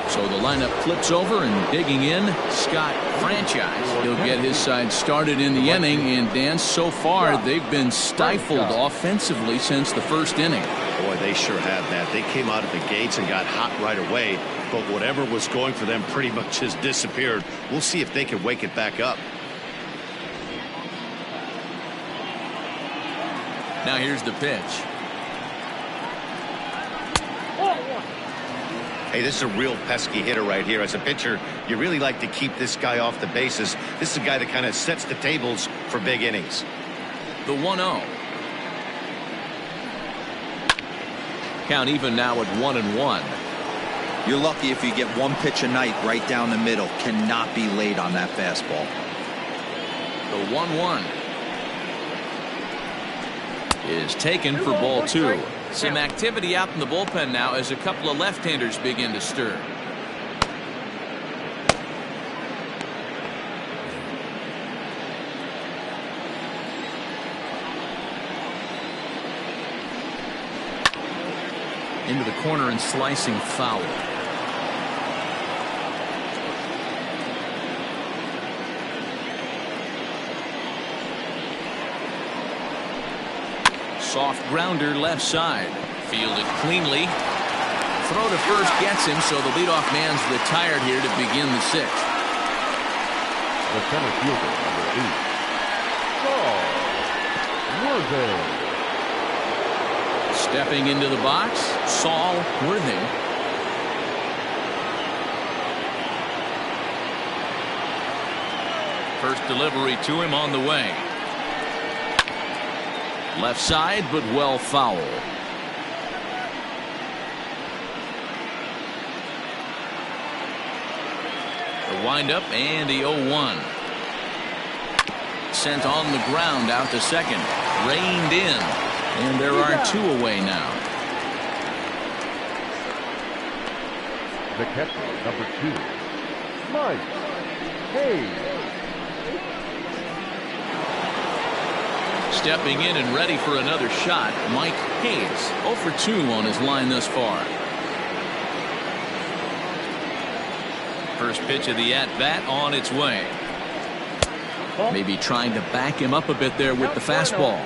So the lineup flips over, and digging in, Scott Franchise. He'll get his side started in the inning, and Dan, so far they've been stifled offensively since the 1st inning. Boy, they sure have that. They came out of the gates and got hot right away, but whatever was going for them pretty much has disappeared. We'll see if they can wake it back up. Now here's the pitch. Hey, this is a real pesky hitter right here. As a pitcher, you really like to keep this guy off the bases. This is a guy that kind of sets the tables for big innings. The 1-0. Count even now at 1-1. You're lucky if you get one pitch a night right down the middle. Cannot be late on that fastball. The 1-1 is taken for ball 2. Some activity out in the bullpen now as a couple of left-handers begin to stir. Into the corner and slicing foul. Soft grounder left side. Fielded cleanly. Throw to first gets him, so the leadoff man's retired here to begin the 6th. The center fielder, number 8, Saul Worthing. Stepping into the box, Saul Worthing. First delivery to him on the way. Left side, but well foul. The windup and the 0-1. Sent on the ground out to second. Reined in. And there are 2 away now. The catcher, number 2, Mike Hayes. Stepping in and ready for another shot, Mike Hayes. 0 for 2 on his line thus far. First pitch of the at-bat on its way. Maybe trying to back him up a bit there with the fastball.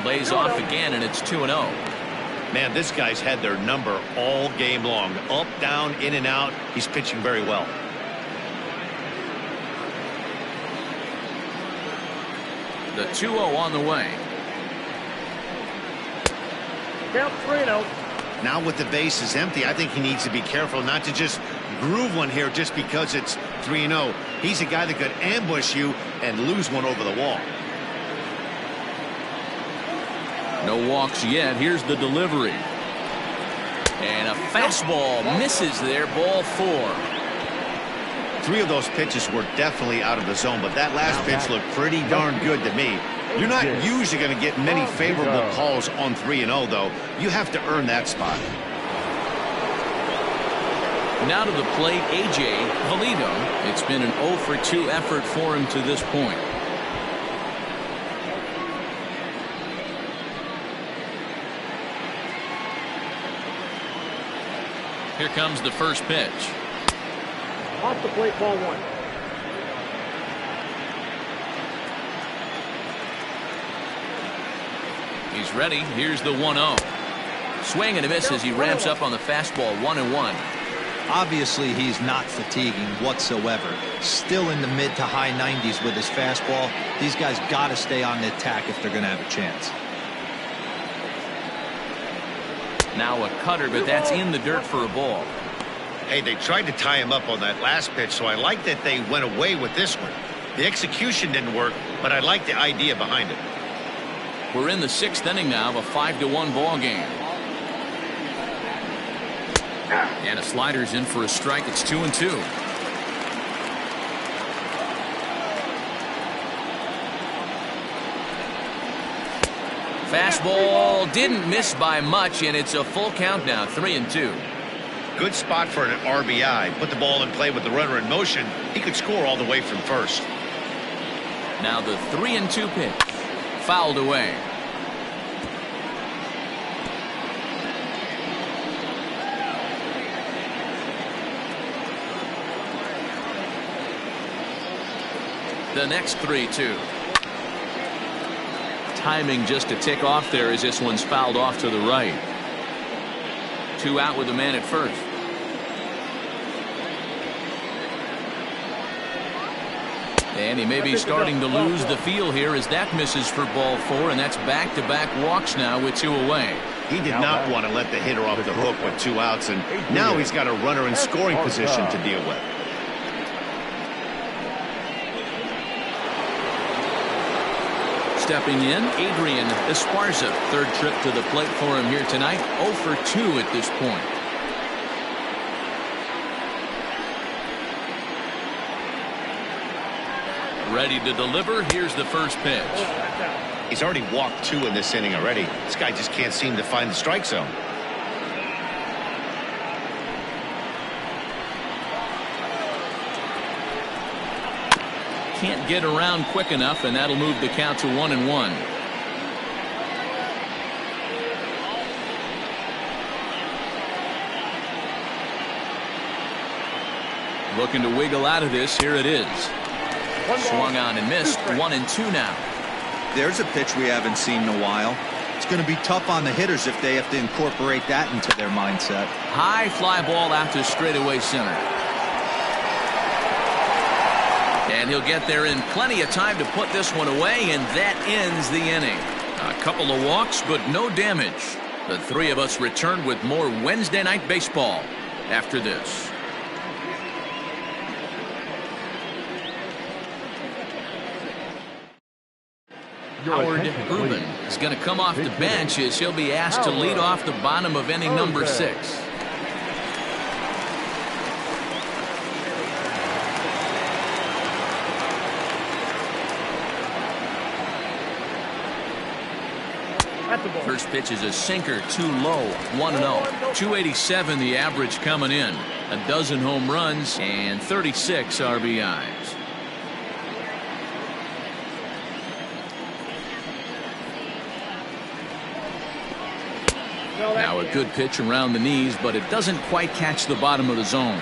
Lays off again, and it's 2-0. Man, this guy's had their number all game long. Up, down, in and out. He's pitching very well. The 2-0 on the way. Count 3-0. Now with the bases empty, I think he needs to be careful not to just groove one here just because it's 3-0. He's a guy that could ambush you and lose one over the wall. No walks yet. Here's the delivery. And a fastball misses there. Ball 4. 3 of those pitches were definitely out of the zone, but that last pitch looked pretty darn good to me. You're not usually going to get many favorable calls on 3-0, though. You have to earn that spot. Now to the plate, A.J. Pulido. It's been an 0 for 2 effort for him to this point. Here comes the first pitch. Off the plate, ball 1. He's ready. Here's the 1-0. Swing and a miss as he ramps up on the fastball. 1-1. Obviously, he's not fatiguing whatsoever. Still in the mid to high 90s with his fastball. These guys got to stay on the attack if they're going to have a chance. Now a cutter, but that's in the dirt for a ball. Hey, they tried to tie him up on that last pitch, so I like that they went away with this one. The execution didn't work, but I like the idea behind it. We're in the 6th inning now of a 5-1 ball game. And a slider's in for a strike. It's 2-2. Fastball didn't miss by much, and it's a full count now. 3-2. Good spot for an RBI. Put the ball in play with the runner in motion. He could score all the way from first. Now the 3-2 pitch. Fouled away. The next 3-2. Timing just a tick off there as this one's fouled off to the right. 2 out with a man at first. And he may be starting to lose the feel here as that misses for ball 4, and that's back-to-back walks now with 2 away. He did not want to let the hitter off the hook with 2 outs, and now he's got a runner in scoring position to deal with. Stepping in, Adrian Esparza. 3rd trip to the plate for him here tonight. 0 for 2 at this point. Ready to deliver. Here's the first pitch. He's already walked 2 in this inning already. This guy just can't seem to find the strike zone. Can't get around quick enough, and that'll move the count to 1-1. Looking to wiggle out of this. Here it is. Swung on and missed. 1-2 now. There's a pitch we haven't seen in a while. It's going to be tough on the hitters if they have to incorporate that into their mindset. High fly ball out to straightaway center. And he'll get there in plenty of time to put this one away, and that ends the inning. A couple of walks, but no damage. The three of us return with more Wednesday Night Baseball after this. Howard Rubin is going to come off the bench as he'll be asked to lead off the bottom of inning number 6. First pitch is a sinker, too low, 1-0. 287 the average coming in. A dozen home runs and 36 RBIs. Now a good pitch around the knees, but it doesn't quite catch the bottom of the zone.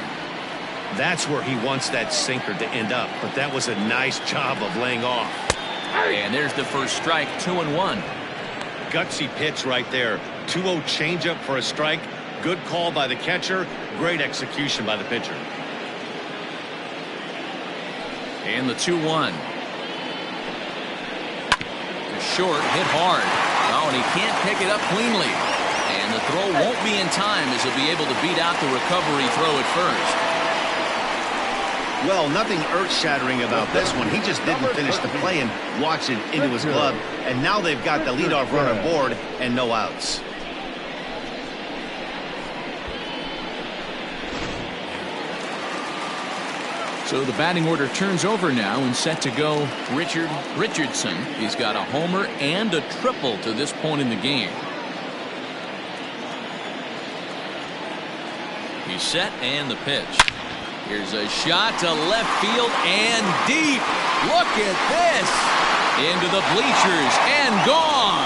That's where he wants that sinker to end up, but that was a nice job of laying off. And there's the first strike, 2-1. Gutsy pitch right there. 2-0 changeup for a strike. Good call by the catcher. Great execution by the pitcher. And the 2-1. Short, hit hard. Oh, and he can't pick it up cleanly. And the throw won't be in time as he'll be able to beat out the recovery throw at first. Well, nothing earth-shattering about this one. He just didn't finish the play and watch it into his glove. And now they've got the leadoff runner aboard and no outs. So the batting order turns over now and set to go Richard Richardson. He's got a homer and a triple to this point in the game. He's set and the pitch. Here's a shot to left field and deep. Look at this. Into the bleachers and gone.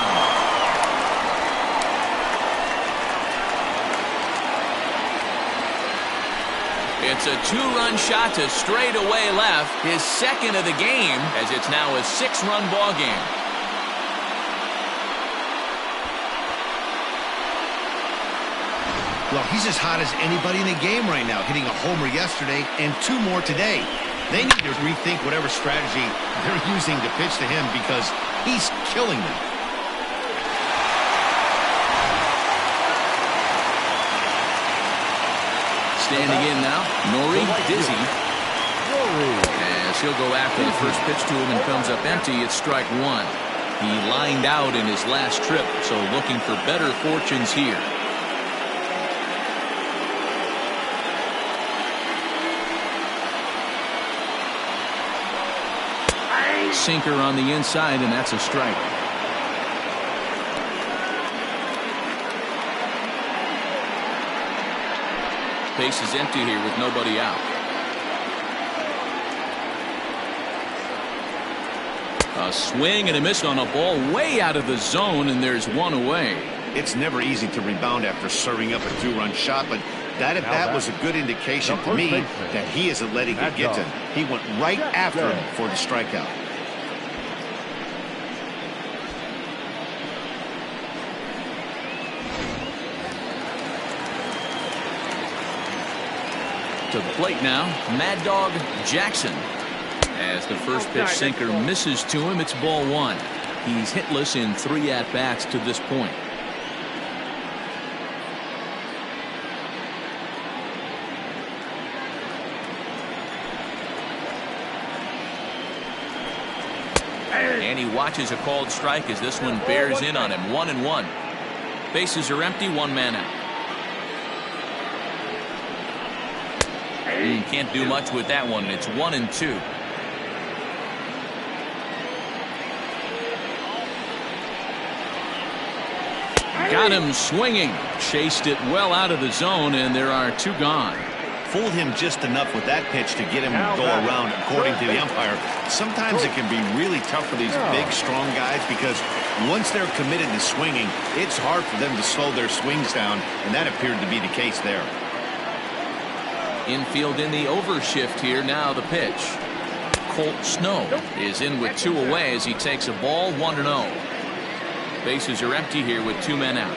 It's a 2-run shot to straightaway left, his second of the game, as it's now a 6-run ball game. Well, he's as hot as anybody in the game right now, hitting a homer yesterday and 2 more today. They need to rethink whatever strategy they're using to pitch to him because he's killing them. Standing in now, Nori Dizzy. As he'll go after the first pitch to him and comes up empty, it's strike 1. He lined out in his last trip, so looking for better fortunes here. Sinker on the inside, and that's a strike. Base is empty here with nobody out. A swing and a miss on a ball way out of the zone, and there's one away. It's never easy to rebound after serving up a 2-run shot, but that at bat was a good indication to me that he isn't letting it get to him. He went right after him for the strikeout. To the plate now, Mad Dog Jackson. As the first pitch sinker misses to him, it's ball 1. He's hitless in 3 at-bats to this point. And he watches a called strike as this one bears in on him. 1-1. Bases are empty, 1 man out. Can't do much with that one. It's 1-2. Got him swinging. Chased it well out of the zone, and there are 2 gone. Fooled him just enough with that pitch to get him to go around, according to the umpire. Sometimes it can be really tough for these big, strong guys because once they're committed to swinging, it's hard for them to slow their swings down, and that appeared to be the case there. Infield in the overshift here. Now the pitch. Colt Snow is in with 2 away as he takes a ball. 1-0. Bases are empty here with 2 men out.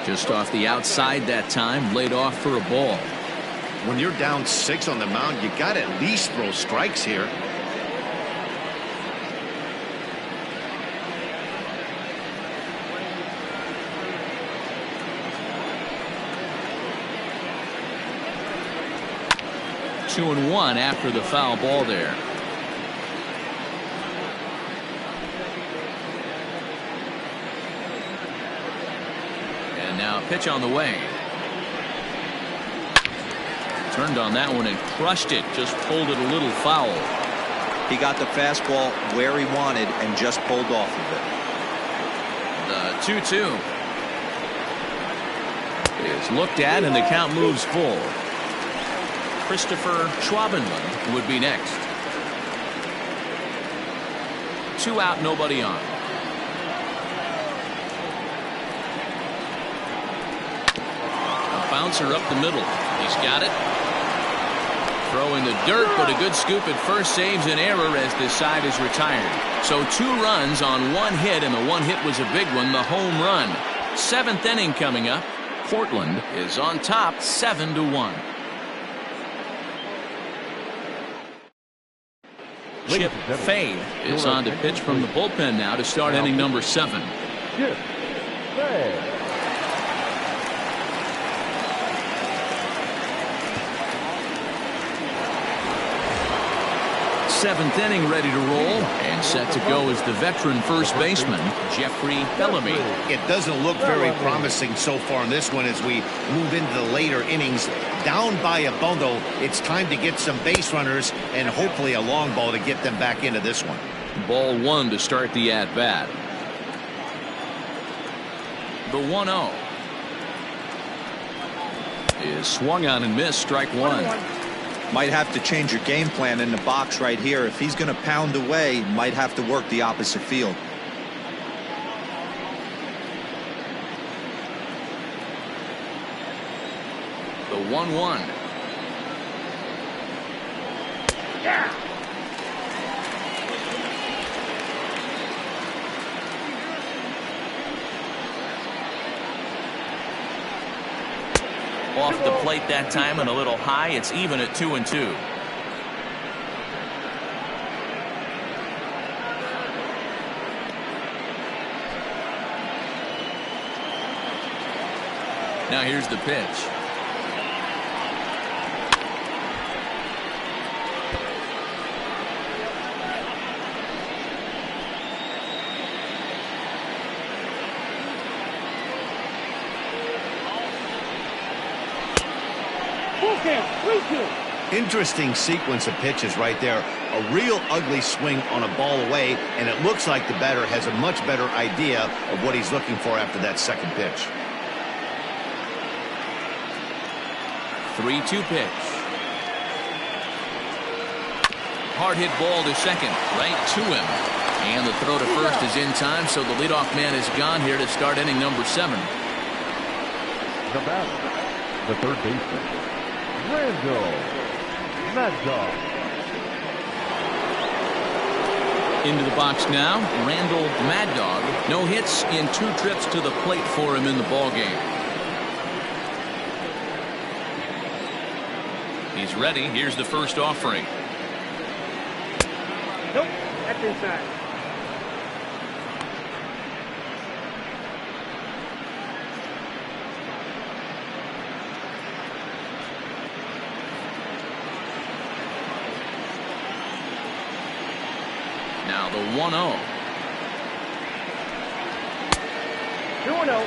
Just off the outside that time, laid off for a ball. When you're down 6 on the mound, you got to at least throw strikes here. 2-1 after the foul ball there. And now pitch on the way. Turned on that one and crushed it. Just pulled it a little foul. He got the fastball where he wanted and just pulled off of it. The 2-2 is looked at and the count moves full. Christopher Schwabenland would be next. 2 out, nobody on. A bouncer up the middle. He's got it. Throw in the dirt, but a good scoop at first saves an error as this side is retired. So 2 runs on 1 hit, and the 1 hit was a big one, the home run. 7th inning coming up. Portland is on top 7-1. Chip Fade is on to pitch from the bullpen now to start inning number 7. Chip Fade. 7th inning ready to roll, and set to go is the veteran first baseman Jeffrey Bellamy. It doesn't look very promising so far in this one as we move into the later innings. Down by a bundle, it's time to get some base runners and hopefully a long ball to get them back into this one. Ball 1 to start the at bat. The 1-0 is swung on and missed. Strike 1. Might have to change your game plan in the box right here. If he's going to pound away, might have to work the opposite field. The 1-1. Yeah. Off the plate that time and a little high. It's even at 2-2. Now here's the pitch. Interesting sequence of pitches right there. A real ugly swing on a ball away, and it looks like the batter has a much better idea of what he's looking for after that second pitch. 3-2 pitch. Hard hit ball to second, right to him. And the throw to first is in time, so the leadoff man is gone here to start inning number 7. The batter, the third baseman, Randall Mad Dog. Into the box now, Randall Mad Dog. No hits in 2 trips to the plate for him in the ballgame. He's ready. Here's the first offering. Nope, that's inside. Now the 1-0. 2-0.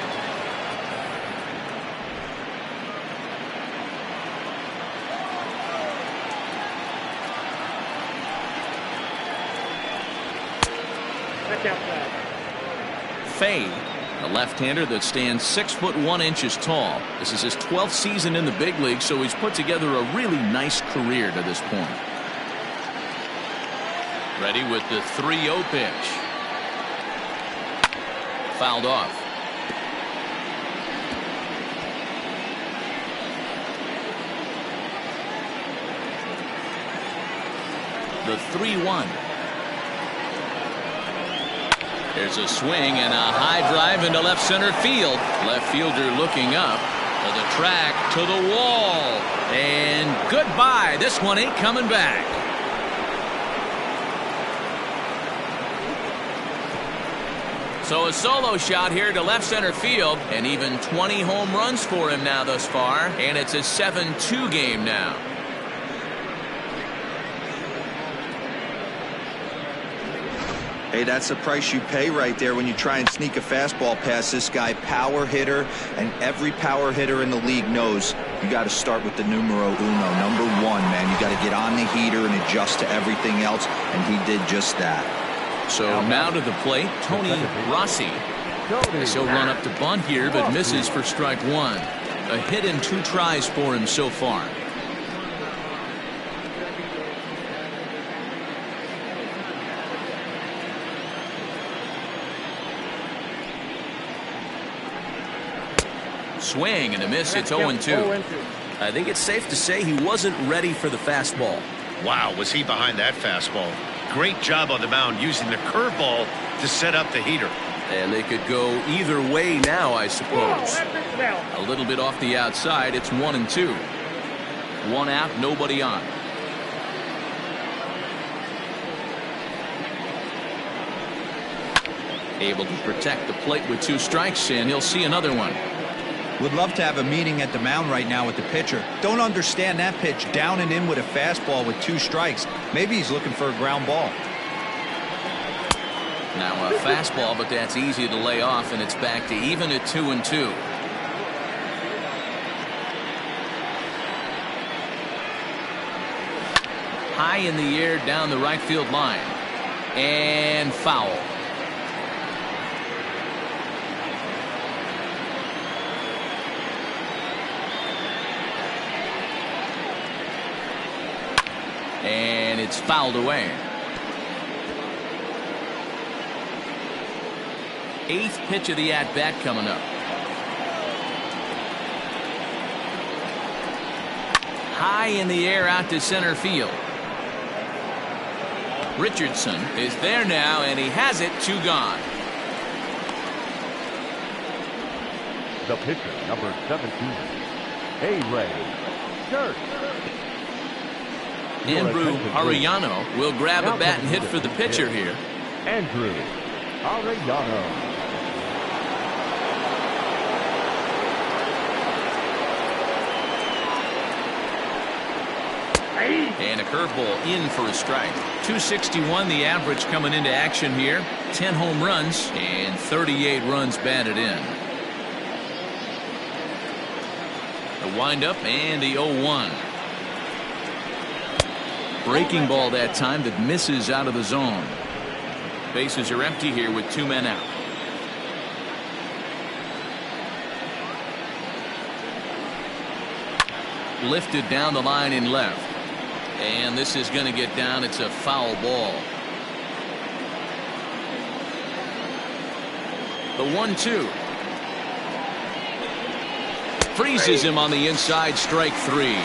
That's outside. Fade, a left-hander that stands 6'1" tall. This is his 12th season in the big league, so he's put together a really nice career to this point. Ready with the 3-0 pitch. Fouled off. The 3-1. There's a swing and a high drive into left center field. Left fielder looking up to the track, to the wall, and goodbye. This one ain't coming back. So a solo shot here to left center field, and even 20 home runs for him now thus far, and it's a 7-2 game now. Hey, that's the price you pay right there when you try and sneak a fastball past this guy. Power hitter, and every power hitter in the league knows you got to start with the numero uno, number one, man. You got to get on the heater and adjust to everything else, and he did just that. So now to the plate, Tony Rossi. He'll run up to bunt here, but misses for strike one. A hit and 2 tries for him so far. Swing and a miss. It's 0-2. I think it's safe to say he wasn't ready for the fastball. Wow, was he behind that fastball. Great job on the mound using the curveball to set up the heater. And they could go either way now, I suppose. A little bit off the outside. It's 1-2. 1 out, nobody on. Able to protect the plate with 2 strikes, and he'll see another one. Would love to have a meeting at the mound right now with the pitcher. Don't understand that pitch down and in with a fastball with 2 strikes. Maybe he's looking for a ground ball. Now a fastball, but that's easy to lay off, and it's back to even at 2-2. High in the air down the right field line. And foul. And it's fouled away. 8th pitch of the at-bat coming up. High in the air out to center field. Richardson is there now, and he has it. 2 gone. The pitcher, number 17, A-Ray Church. Andrew Arellano will grab a bat and hit for the pitcher here. Andrew Arellano. And a curveball in for a strike. 261 the average coming into action here. 10 home runs and 38 runs batted in. The windup and the 0-1. Breaking ball that time that misses out of the zone. Bases are empty here with 2 men out. Lifted down the line in left. And this is going to get down. It's a foul ball. The 1-2. Freezes him on the inside. Strike 3.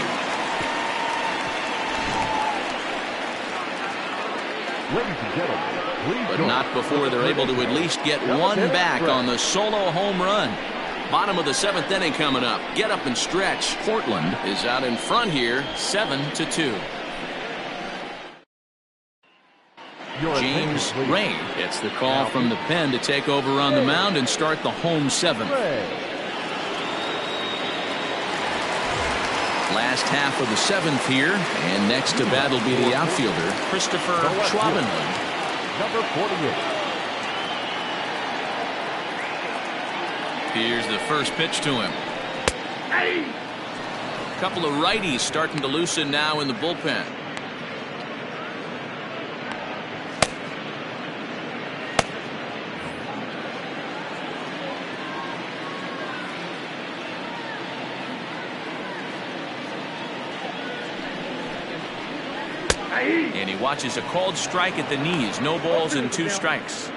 But not before they're able to at least get one back on the solo home run. Bottom of the 7th inning coming up. Get up and stretch. Portland is out in front here, 7-2. James Ray gets the call from the pen to take over on the mound and start the home 7th. Last half of the 7th here, and next to bat will be the outfielder, Christopher Schwabenland. Number 48. Here's the first pitch to him. A couple of righties starting to loosen now in the bullpen. And he watches a called strike at the knees. No balls and 2 strikes.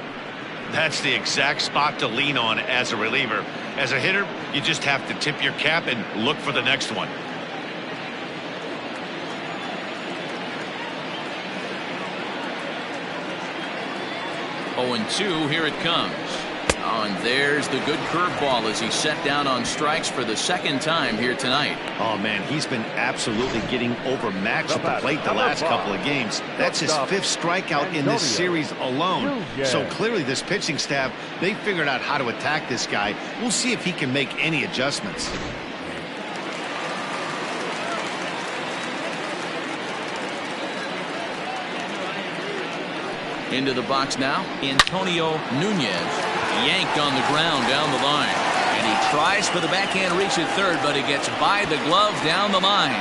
That's the exact spot to lean on as a reliever. As a hitter, you just have to tip your cap and look for the next one. Oh, and 2, here it comes. Oh, and there's the good curveball as he's set down on strikes for the 2nd time here tonight. Oh, man, he's been absolutely getting overmatched at the plate the last couple of games. That's his 5th strikeout in this series alone. So clearly this pitching staff, they figured out how to attack this guy. We'll see if he can make any adjustments. Into the box now, Antonio Nunez. Yanked on the ground down the line. And he tries for the backhand reach at third, but he gets by the glove down the line.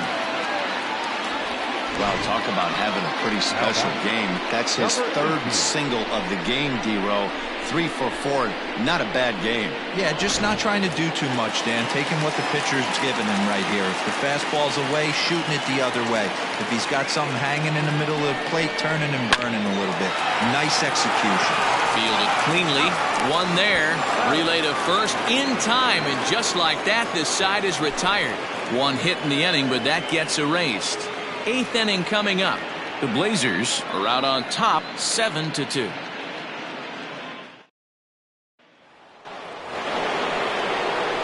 Well, talk about having a pretty special game. That's his third single of the game, D-Row. 3 for 4. Not a bad game. Yeah, just not trying to do too much, Dan. Taking what the pitcher's giving him right here. If the fastball's away, shooting it the other way. If he's got something hanging in the middle of the plate, turning and burning a little bit. Nice execution. Fielded cleanly. One there. Relay to first in time. And just like that, this side is retired. One hit in the inning, but that gets erased. 8th inning coming up. The Blazers are out on top 7-2.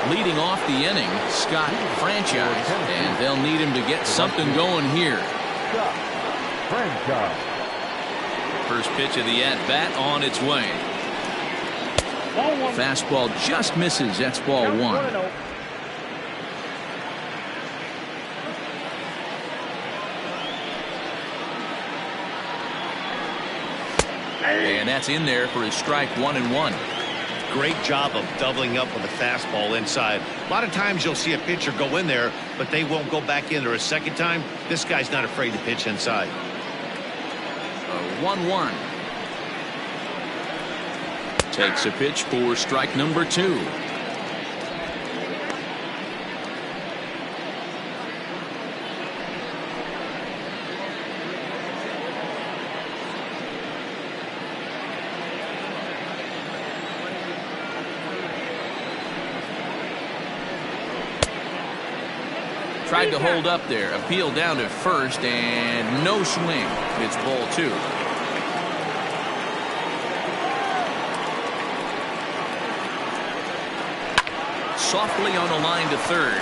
Leading off the inning, Scott Franchise, and they'll need him to get something going here. First pitch of the at-bat on its way. Fastball just misses. That's ball 1. And that's in there for his strike 1-1. Great job of doubling up with a fastball inside. A lot of times you'll see a pitcher go in there, but they won't go back in there a second time. This guy's not afraid to pitch inside. 1-1. Takes a pitch for strike number 2. Tried to hold up there. Appeal down to first and no swing. It's ball 2. Softly on the line to third.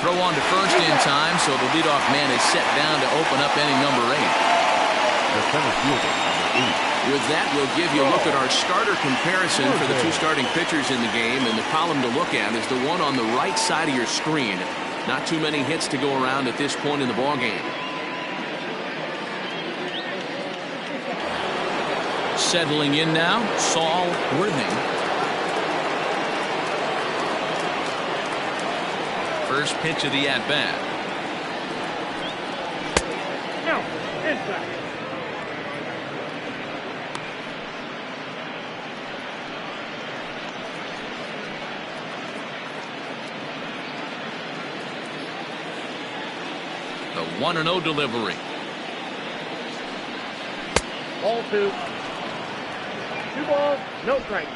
Throw on to first in time, so the leadoff man is set down to open up inning number 8. The center fielder, number 8. With that, we'll give you a look at our starter comparison for the 2 starting pitchers in the game, and the column to look at is the one on the right side of your screen. Not too many hits to go around at this point in the ballgame. Settling in now, Saul Worthing. First pitch of the at-bat. No, inside. The 1-0 delivery. Ball 2. 2 balls, no strikes.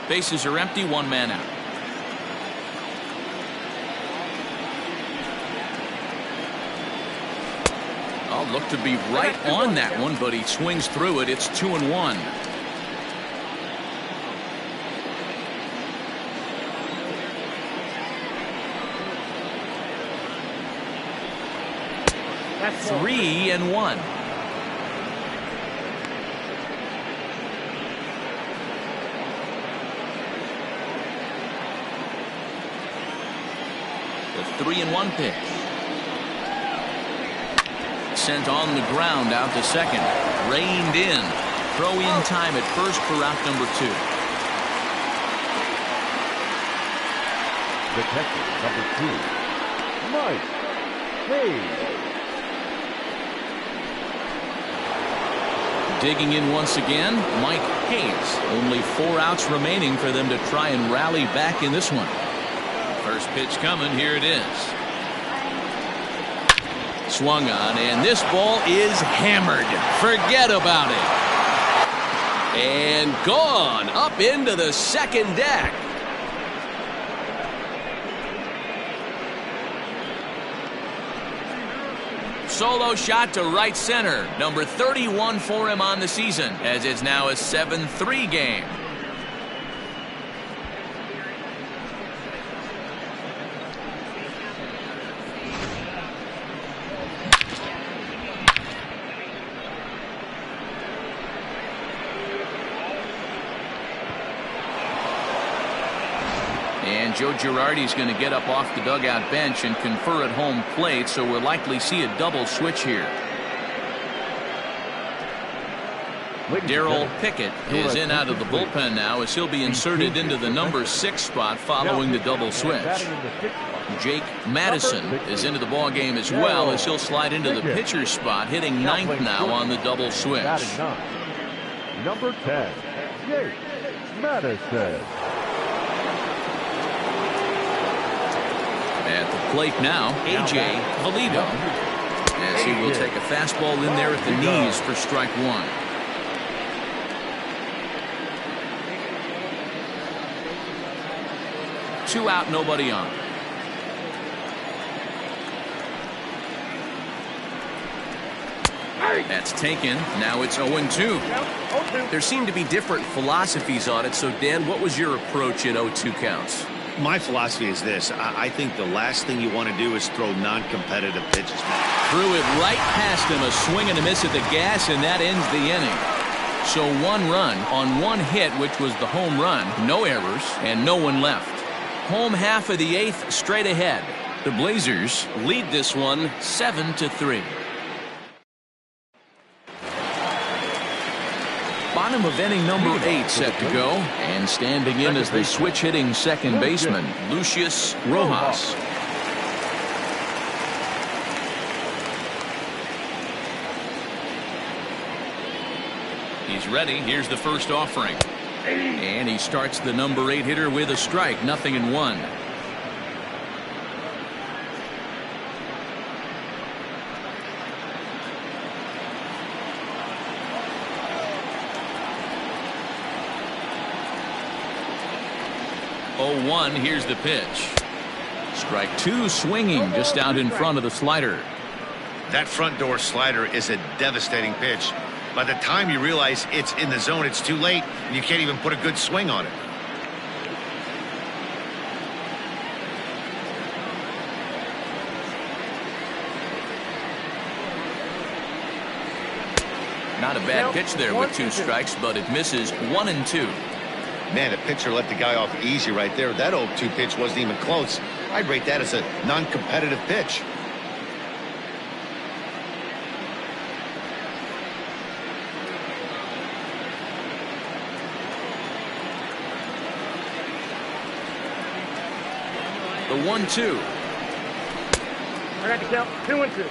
Bases are empty, 1 man out. Oh, looked to be right on that one, but he swings through it. It's 2-1. That's 3-1. The 3-1 pitch. Sent on the ground out to second. Reined in. Throw in time at first for out number 2. Detective number 2, Mike Hayes. Digging in once again, Mike Hayes. Only 4 outs remaining for them to try and rally back in this one. First pitch coming. Here it is. Swung on, and this ball is hammered. Forget about it. And gone up into the second deck. Solo shot to right center. Number 31 for him on the season, as it's now a 7-3 game. And Joe Girardi's going to get up off the dugout bench and confer at home plate, so we'll likely see a double switch here. Darryl Pickett is in out of the bullpen now as he'll be inserted into the number 6 spot following the double switch. Jake Madison is into the ball game as well as he'll slide into the pitcher's spot, hitting 9th now on the double switch. Number 10, Jake Madison. At the plate now, A.J. Valido, as he will take a fastball in there at the knees for strike 1. Two out, nobody on. That's taken. Now it's 0-2. There seem to be different philosophies on it. So, Dan, what was your approach in 0-2 counts? My philosophy is this. I think the last thing you want to do is throw non-competitive pitches. Threw it right past him, a swing and a miss at the gas, and that ends the inning. So 1 run on 1 hit, which was the home run, no errors, and no one left. Home half of the 8th straight ahead. The Blazers lead this one 7-3. Bottom of inning number 8 set to go, and standing in as the switch hitting second baseman, Lucius Rojas. He's ready. Here's the first offering. And he starts the number 8 hitter with a strike, 0-1. Here's the pitch. Strike 2, swinging just out in front of the slider. That front door slider is a devastating pitch. By the time you realize it's in the zone, it's too late, and you can't even put a good swing on it. Not a bad pitch there with 2 strikes, but it misses 1-2. Man, the pitcher let the guy off easy right there. That 0-2 pitch wasn't even close. I'd rate that as a non-competitive pitch. The 1-2. I got the count. 2-2.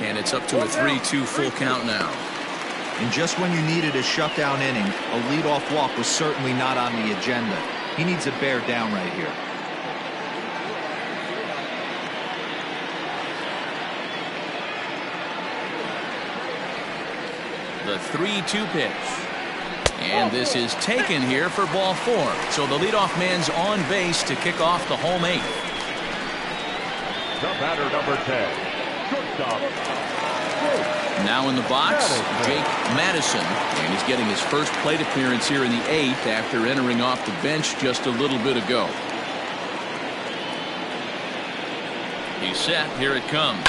And it's up to a 3-2 full count now. And just when you needed a shutdown inning, a leadoff walk was certainly not on the agenda. He needs to bear down right here. The 3-2 pitch. And this is taken here for ball 4. So the leadoff man's on base to kick off the home 8th. The batter, number 10. Now in the box, Jake Madison, and he's getting his first plate appearance here in the 8th after entering off the bench just a little bit ago. He's set. Here it comes.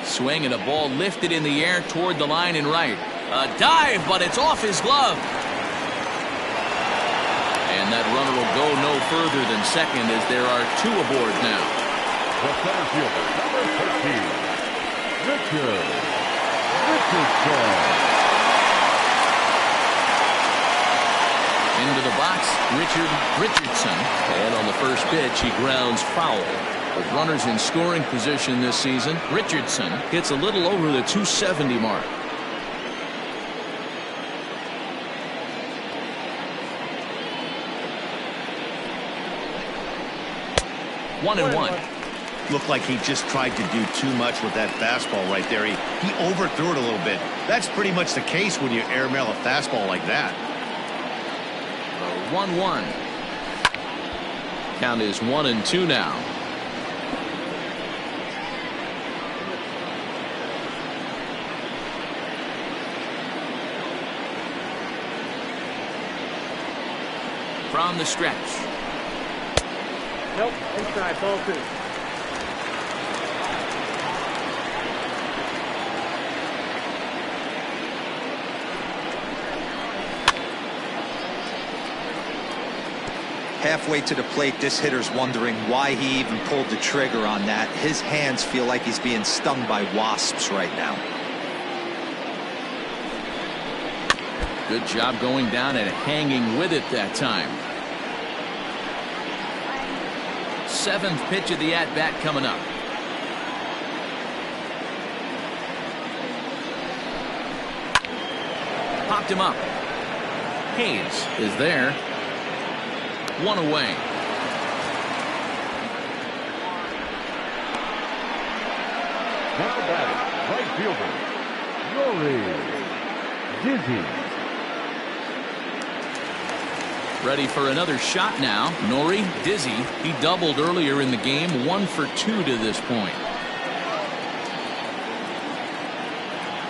Swing and a ball lifted in the air toward the line and right. A dive, but it's off his glove. And that runner will go no further than second as there are 2 aboard now. The center fielder, number 13. Richardson. Into the box, Richardson. And on the first pitch, he grounds foul. With runners in scoring position this season, Richardson hits a little over the 270 mark. One and one. Looked like he just tried to do too much with that fastball right there. He overthrew it a little bit. That's pretty much the case when you airmail a fastball like that. 1-1. Count is 1-2 now. From the stretch. Nope, inside, ball 2. Halfway to the plate, this hitter's wondering why he even pulled the trigger on that. His hands feel like he's being stung by wasps right now. Good job going down and hanging with it that time. 7th pitch of the at-bat coming up. Popped him up. Hayes is there. 1 away. Now batting, right fielder, Nori Dizzy. Ready for another shot now. Nori Dizzy. He doubled earlier in the game. 1 for 2 to this point.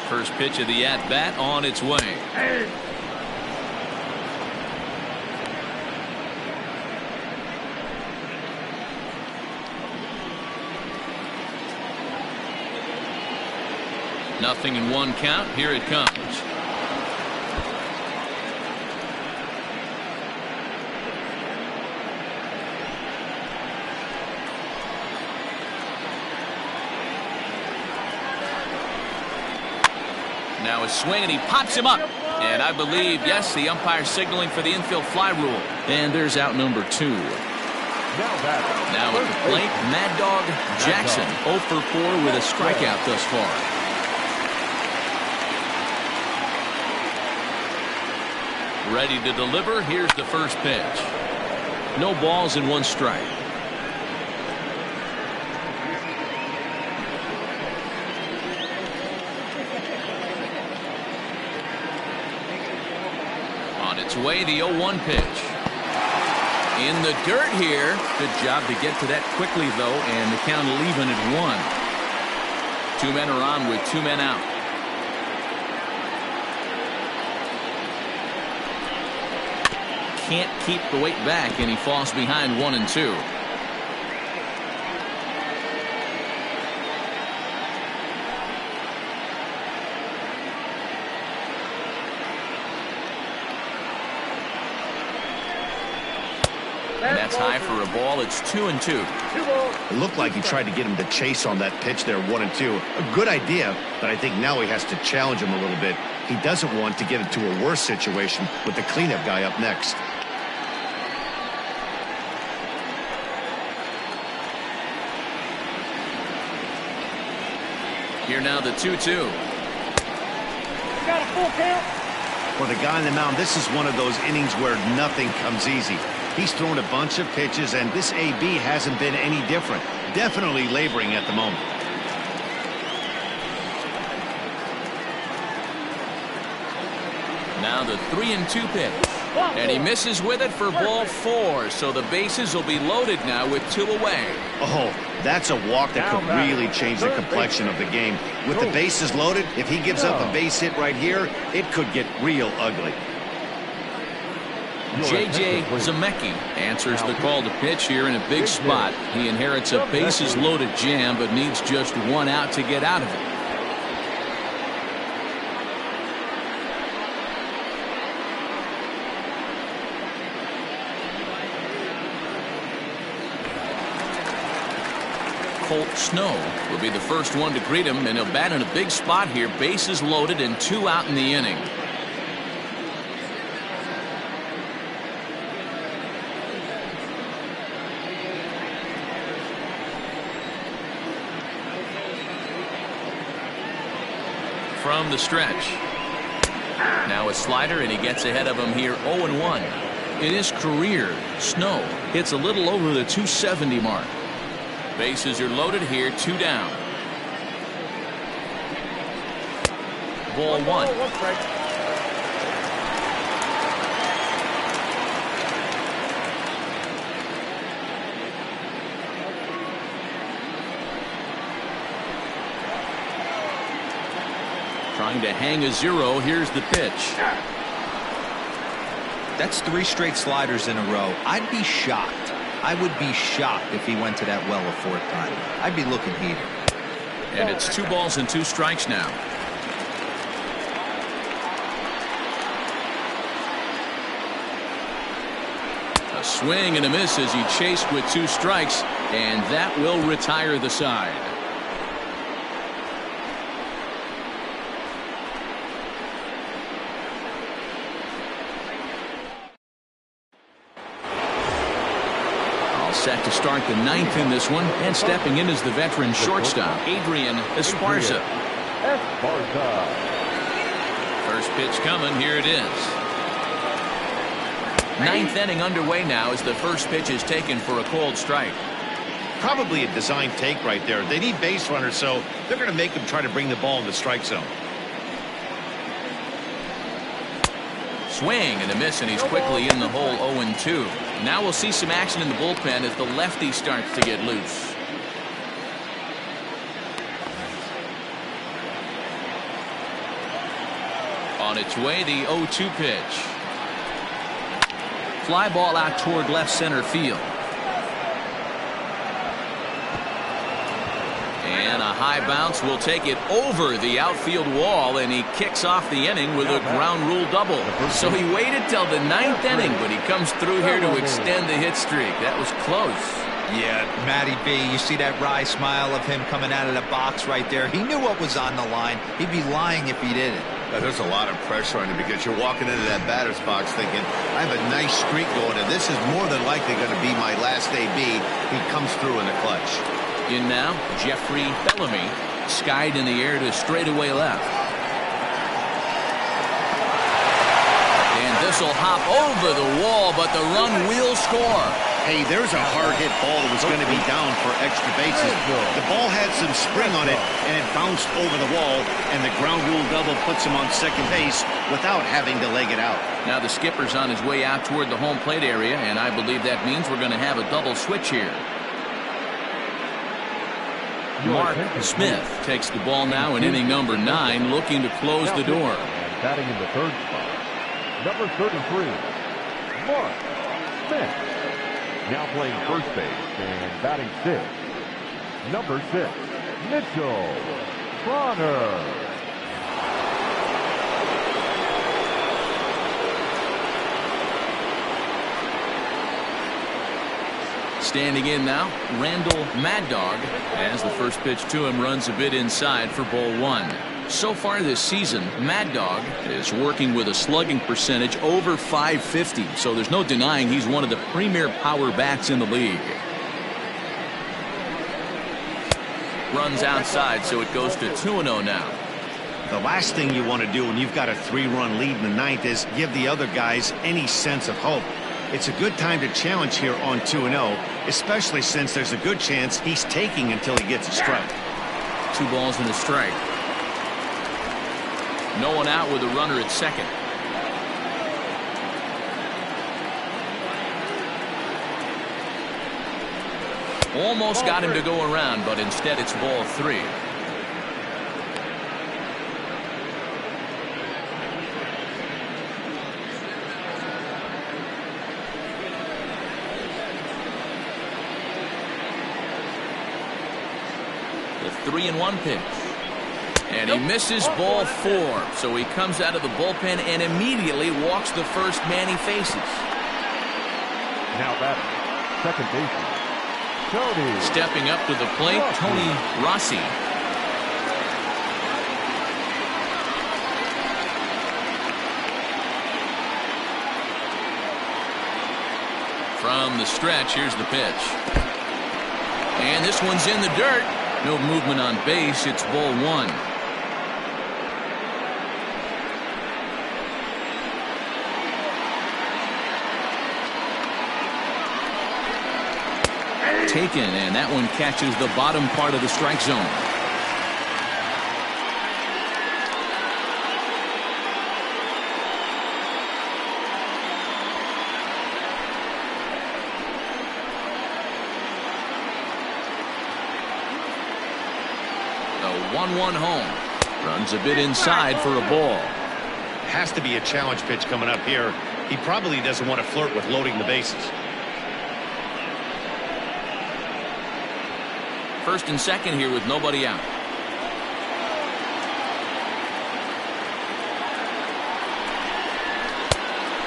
First pitch of the at-bat on its way. Nothing in 1 count. Here it comes. Now a swing, and he pops him up. And I believe, yes, the umpire signaling for the infield fly rule. And there's out number 2. Now at the plate, Mad Dog Jackson, 0 for 4 with a strikeout thus far. Ready to deliver. Here's the first pitch. No balls and 1 strike. On its way, the 0-1 pitch. In the dirt here. Good job to get to that quickly, though, and the count will even at 1. 2 men are on with 2 men out. Can't keep the weight back, and he falls behind 1-2. And that's high for a ball. It's 2-2. It looked like he tried to get him to chase on that pitch there, 1-2. A good idea, but I think now he has to challenge him a little bit. He doesn't want to get into a worse situation with the cleanup guy up next. Here now the 2-2. Got a full count. For the guy on the mound, this is one of those innings where nothing comes easy. He's thrown a bunch of pitches, and this AB hasn't been any different. Definitely laboring at the moment. Now the 3-2 pitch. And he misses with it for ball 4. So the bases will be loaded now with 2 away. Oh, that's a walk that could really change the complexion of the game. With the bases loaded, if he gives up a base hit right here, it could get real ugly. J.J. Zemecki answers the call to pitch here in a big spot. He inherits a bases loaded jam, but needs just 1 out to get out of it. Colt Snow will be the first one to greet him, and he'll bat in a big spot here. Bases loaded and 2 out in the inning. From the stretch. Now a slider, and he gets ahead of him here. 0-1. In his career, Snow hits a little over the 270 mark. Bases are loaded here, 2 down. Ball 1. Trying to hang a zero. Here's the pitch. That's 3 straight sliders in a row. I'd be shocked. I would be shocked if he went to that well a 4th time. I'd be looking heated. And it's 2 balls and 2 strikes now. A swing and a miss as he chased with 2 strikes, and that will retire the side. Set to start the 9th in this one, and stepping in is the veteran shortstop, Adrian Esparza. First pitch coming. Here it is. 9th inning underway now as the first pitch is taken for a called strike. Probably a design take right there. They need base runners, so they're going to make them try to bring the ball in the strike zone. Swing and a miss, and he's quickly in the hole. 0-2. Now we'll see some action in the bullpen as the lefty starts to get loose. On its way, the 0-2 pitch. Fly ball out toward left center field. And a high bounce will take it over the outfield wall, and he kicks off the inning with a ground rule double. So he waited till the 9th inning, but he comes through here to extend the hit streak. That was close. Yeah, Matty B, you see that wry smile of him coming out of the box right there. He knew what was on the line. He'd be lying if he didn't. There's a lot of pressure on you because you're walking into that batter's box thinking, I have a nice streak going, and this is more than likely going to be my last AB. He comes through in the clutch. In now, Jeffrey Bellamy, skied in the air to straightaway left. And this will hop over the wall, but the run will score. Hey, there's a hard hit ball that was going to be down for extra bases. The ball had some spring on it, and it bounced over the wall, and the ground rule double puts him on second base without having to leg it out. Now the skipper's on his way out toward the home plate area, and I believe that means we're going to have a double switch here. Mark Smith takes the ball now in inning number 9, looking to close the door. And batting in the 3rd spot, number 33, Mark Smith. Now playing first base and batting 6th, number 6, Mitchell Bronner. Standing in now, Randall Mad Dog, as the first pitch to him runs a bit inside for ball 1. So far this season, Mad Dog is working with a slugging percentage over .550, so there's no denying he's one of the premier power bats in the league. Runs outside, so it goes to 2-0 now. The last thing you want to do when you've got a 3-run lead in the 9th is give the other guys any sense of hope. It's a good time to challenge here on 2-0, especially since there's a good chance he's taking until he gets a strike. 2 balls and a strike. No one out with a runner at second. Almost got him to go around, but instead it's ball 3. The 3-1 pitch. And he misses ball 4, so he comes out of the bullpen and immediately walks the first man he faces. Now batting, second baseman, Tony. Stepping up to the plate, Tony Rossi. From the stretch, here's the pitch. And this one's in the dirt. No movement on base. It's ball 1. Taken, and that one catches the bottom part of the strike zone. The 1-1 home. Runs a bit inside for a ball. Has to be a challenge pitch coming up here. He probably doesn't want to flirt with loading the bases. First and second here with nobody out.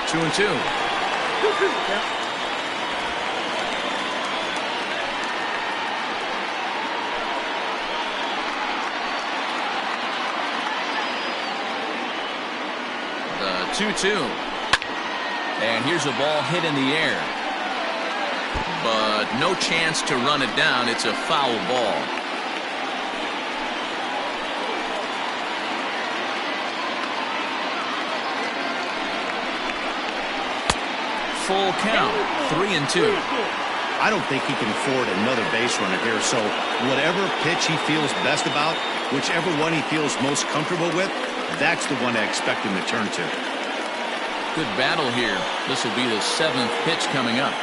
Two and two. The 2-2. And here's a ball hit in the air. But no chance to run it down. It's a foul ball. Full count, 3-2. I don't think he can afford another base runner here, so whatever pitch he feels best about, whichever one he feels most comfortable with, that's the one I expect him to turn to. Good battle here. This will be the 7th pitch coming up.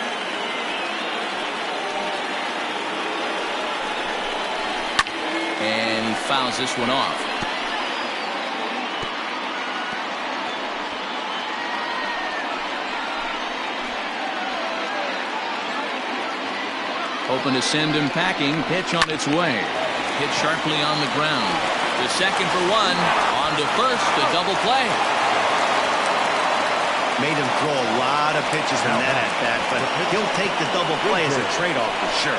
And he fouls this one off. Open to send him packing. Pitch on its way. Hit sharply on the ground. To second for one. On to first. A double play. Made him throw a lot of pitches in that at bat, but he'll take the double play as a trade-off for sure.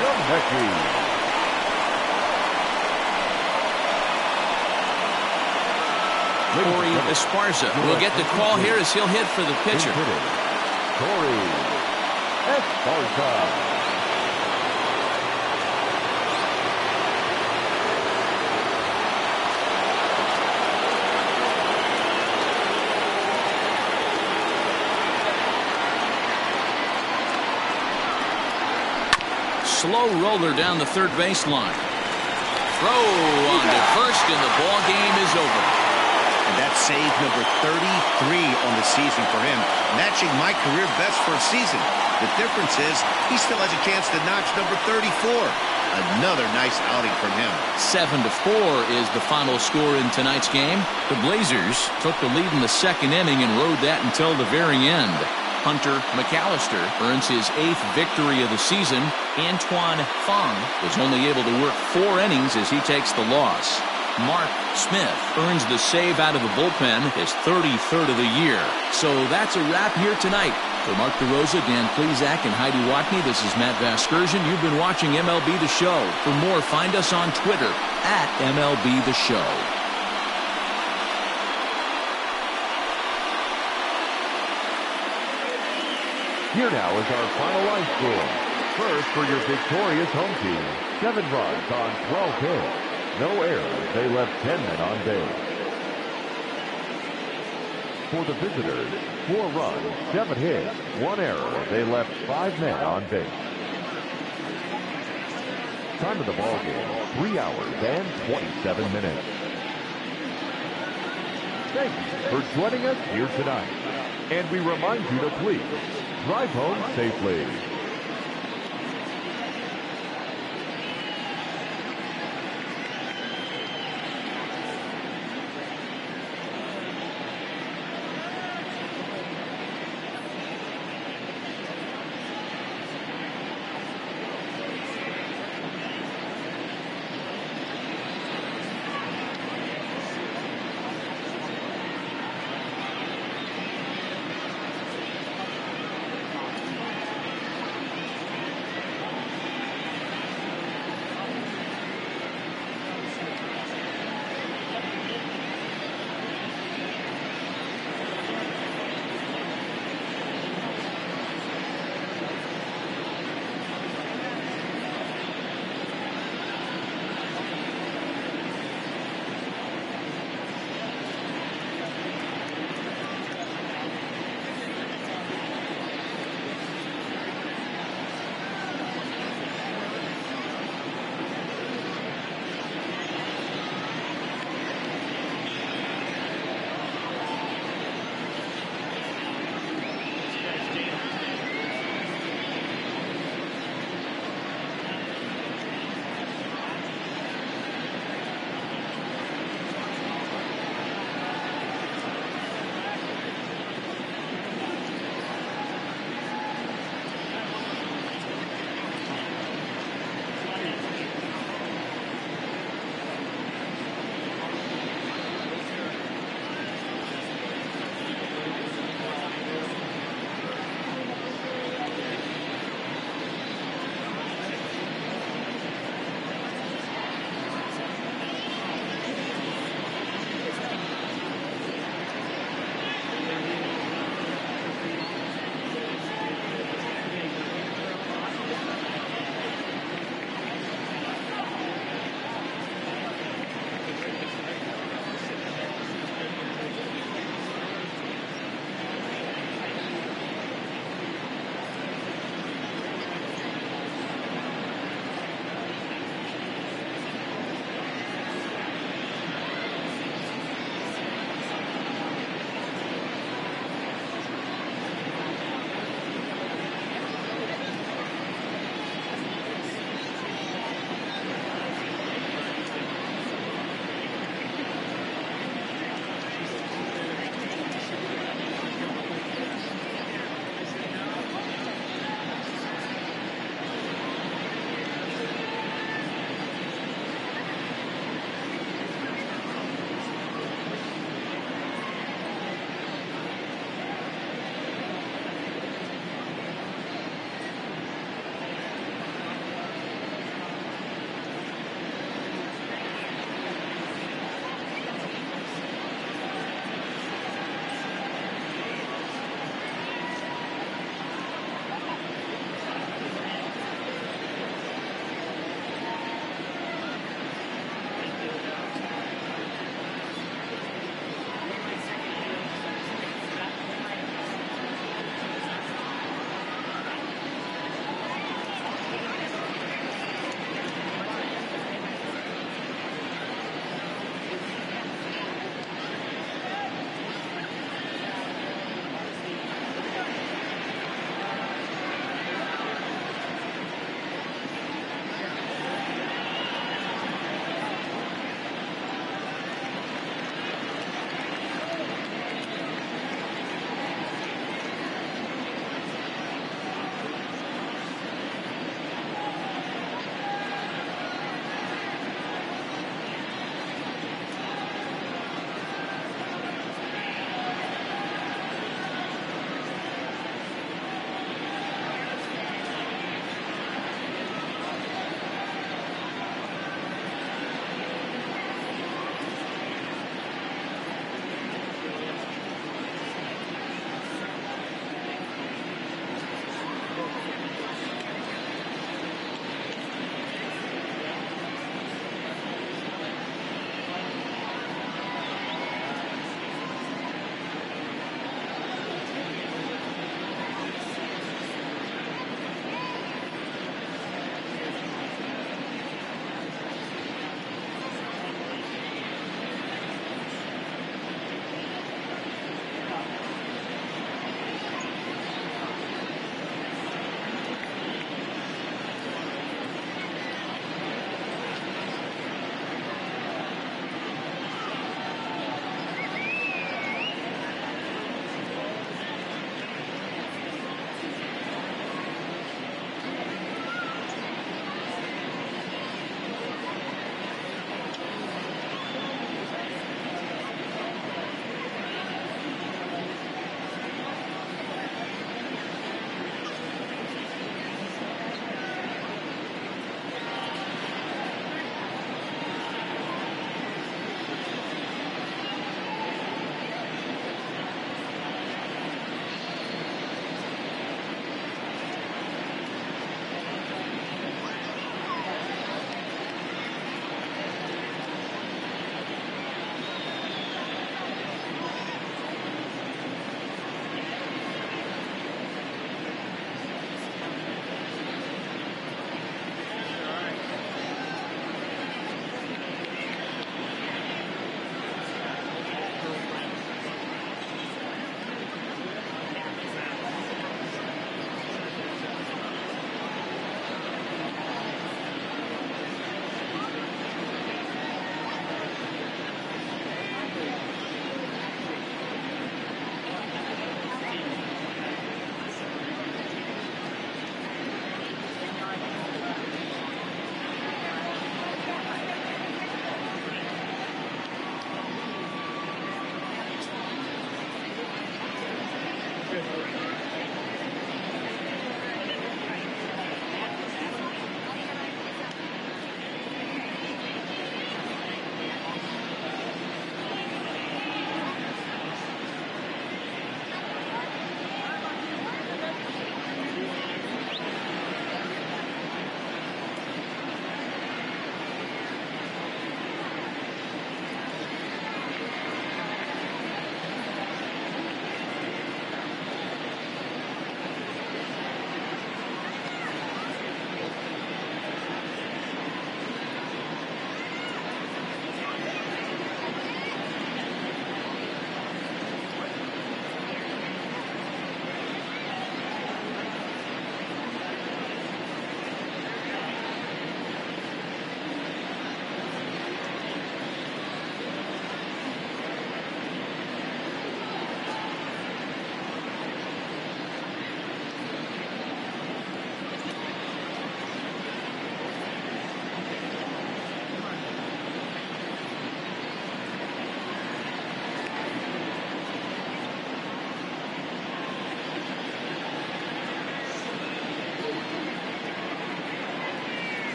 Corey Esparza will get the call here as he'll hit for the pitcher. Corey Esparza. Slow roller down the third baseline. Throw on to first, and the ball game is over. And that's save number 33 on the season for him, matching my career best for a season. The difference is he still has a chance to notch number 34. Another nice outing from him. 7-4 is the final score in tonight's game. The Blazers took the lead in the second inning and rode that until the very end. Hunter McAllister earns his 8th victory of the season. Antoine Fong was only able to work 4 innings as he takes the loss. Mark Smith earns the save out of the bullpen, his 33rd of the year. So that's a wrap here tonight. For Mark DeRosa, Dan Plesac, and Heidi Watney, this is Matt Vasgersian. You've been watching MLB The Show. For more, find us on Twitter at MLB The Show. Here now is our final line score. First for your victorious home team, 7 runs on 12 hits. No errors, they left 10 men on base. For the visitors, 4 runs, 7 hits, 1 error, they left 5 men on base. Time of the ball game, 3 hours and 27 minutes. Thank you for joining us here tonight. And we remind you to please drive home safely.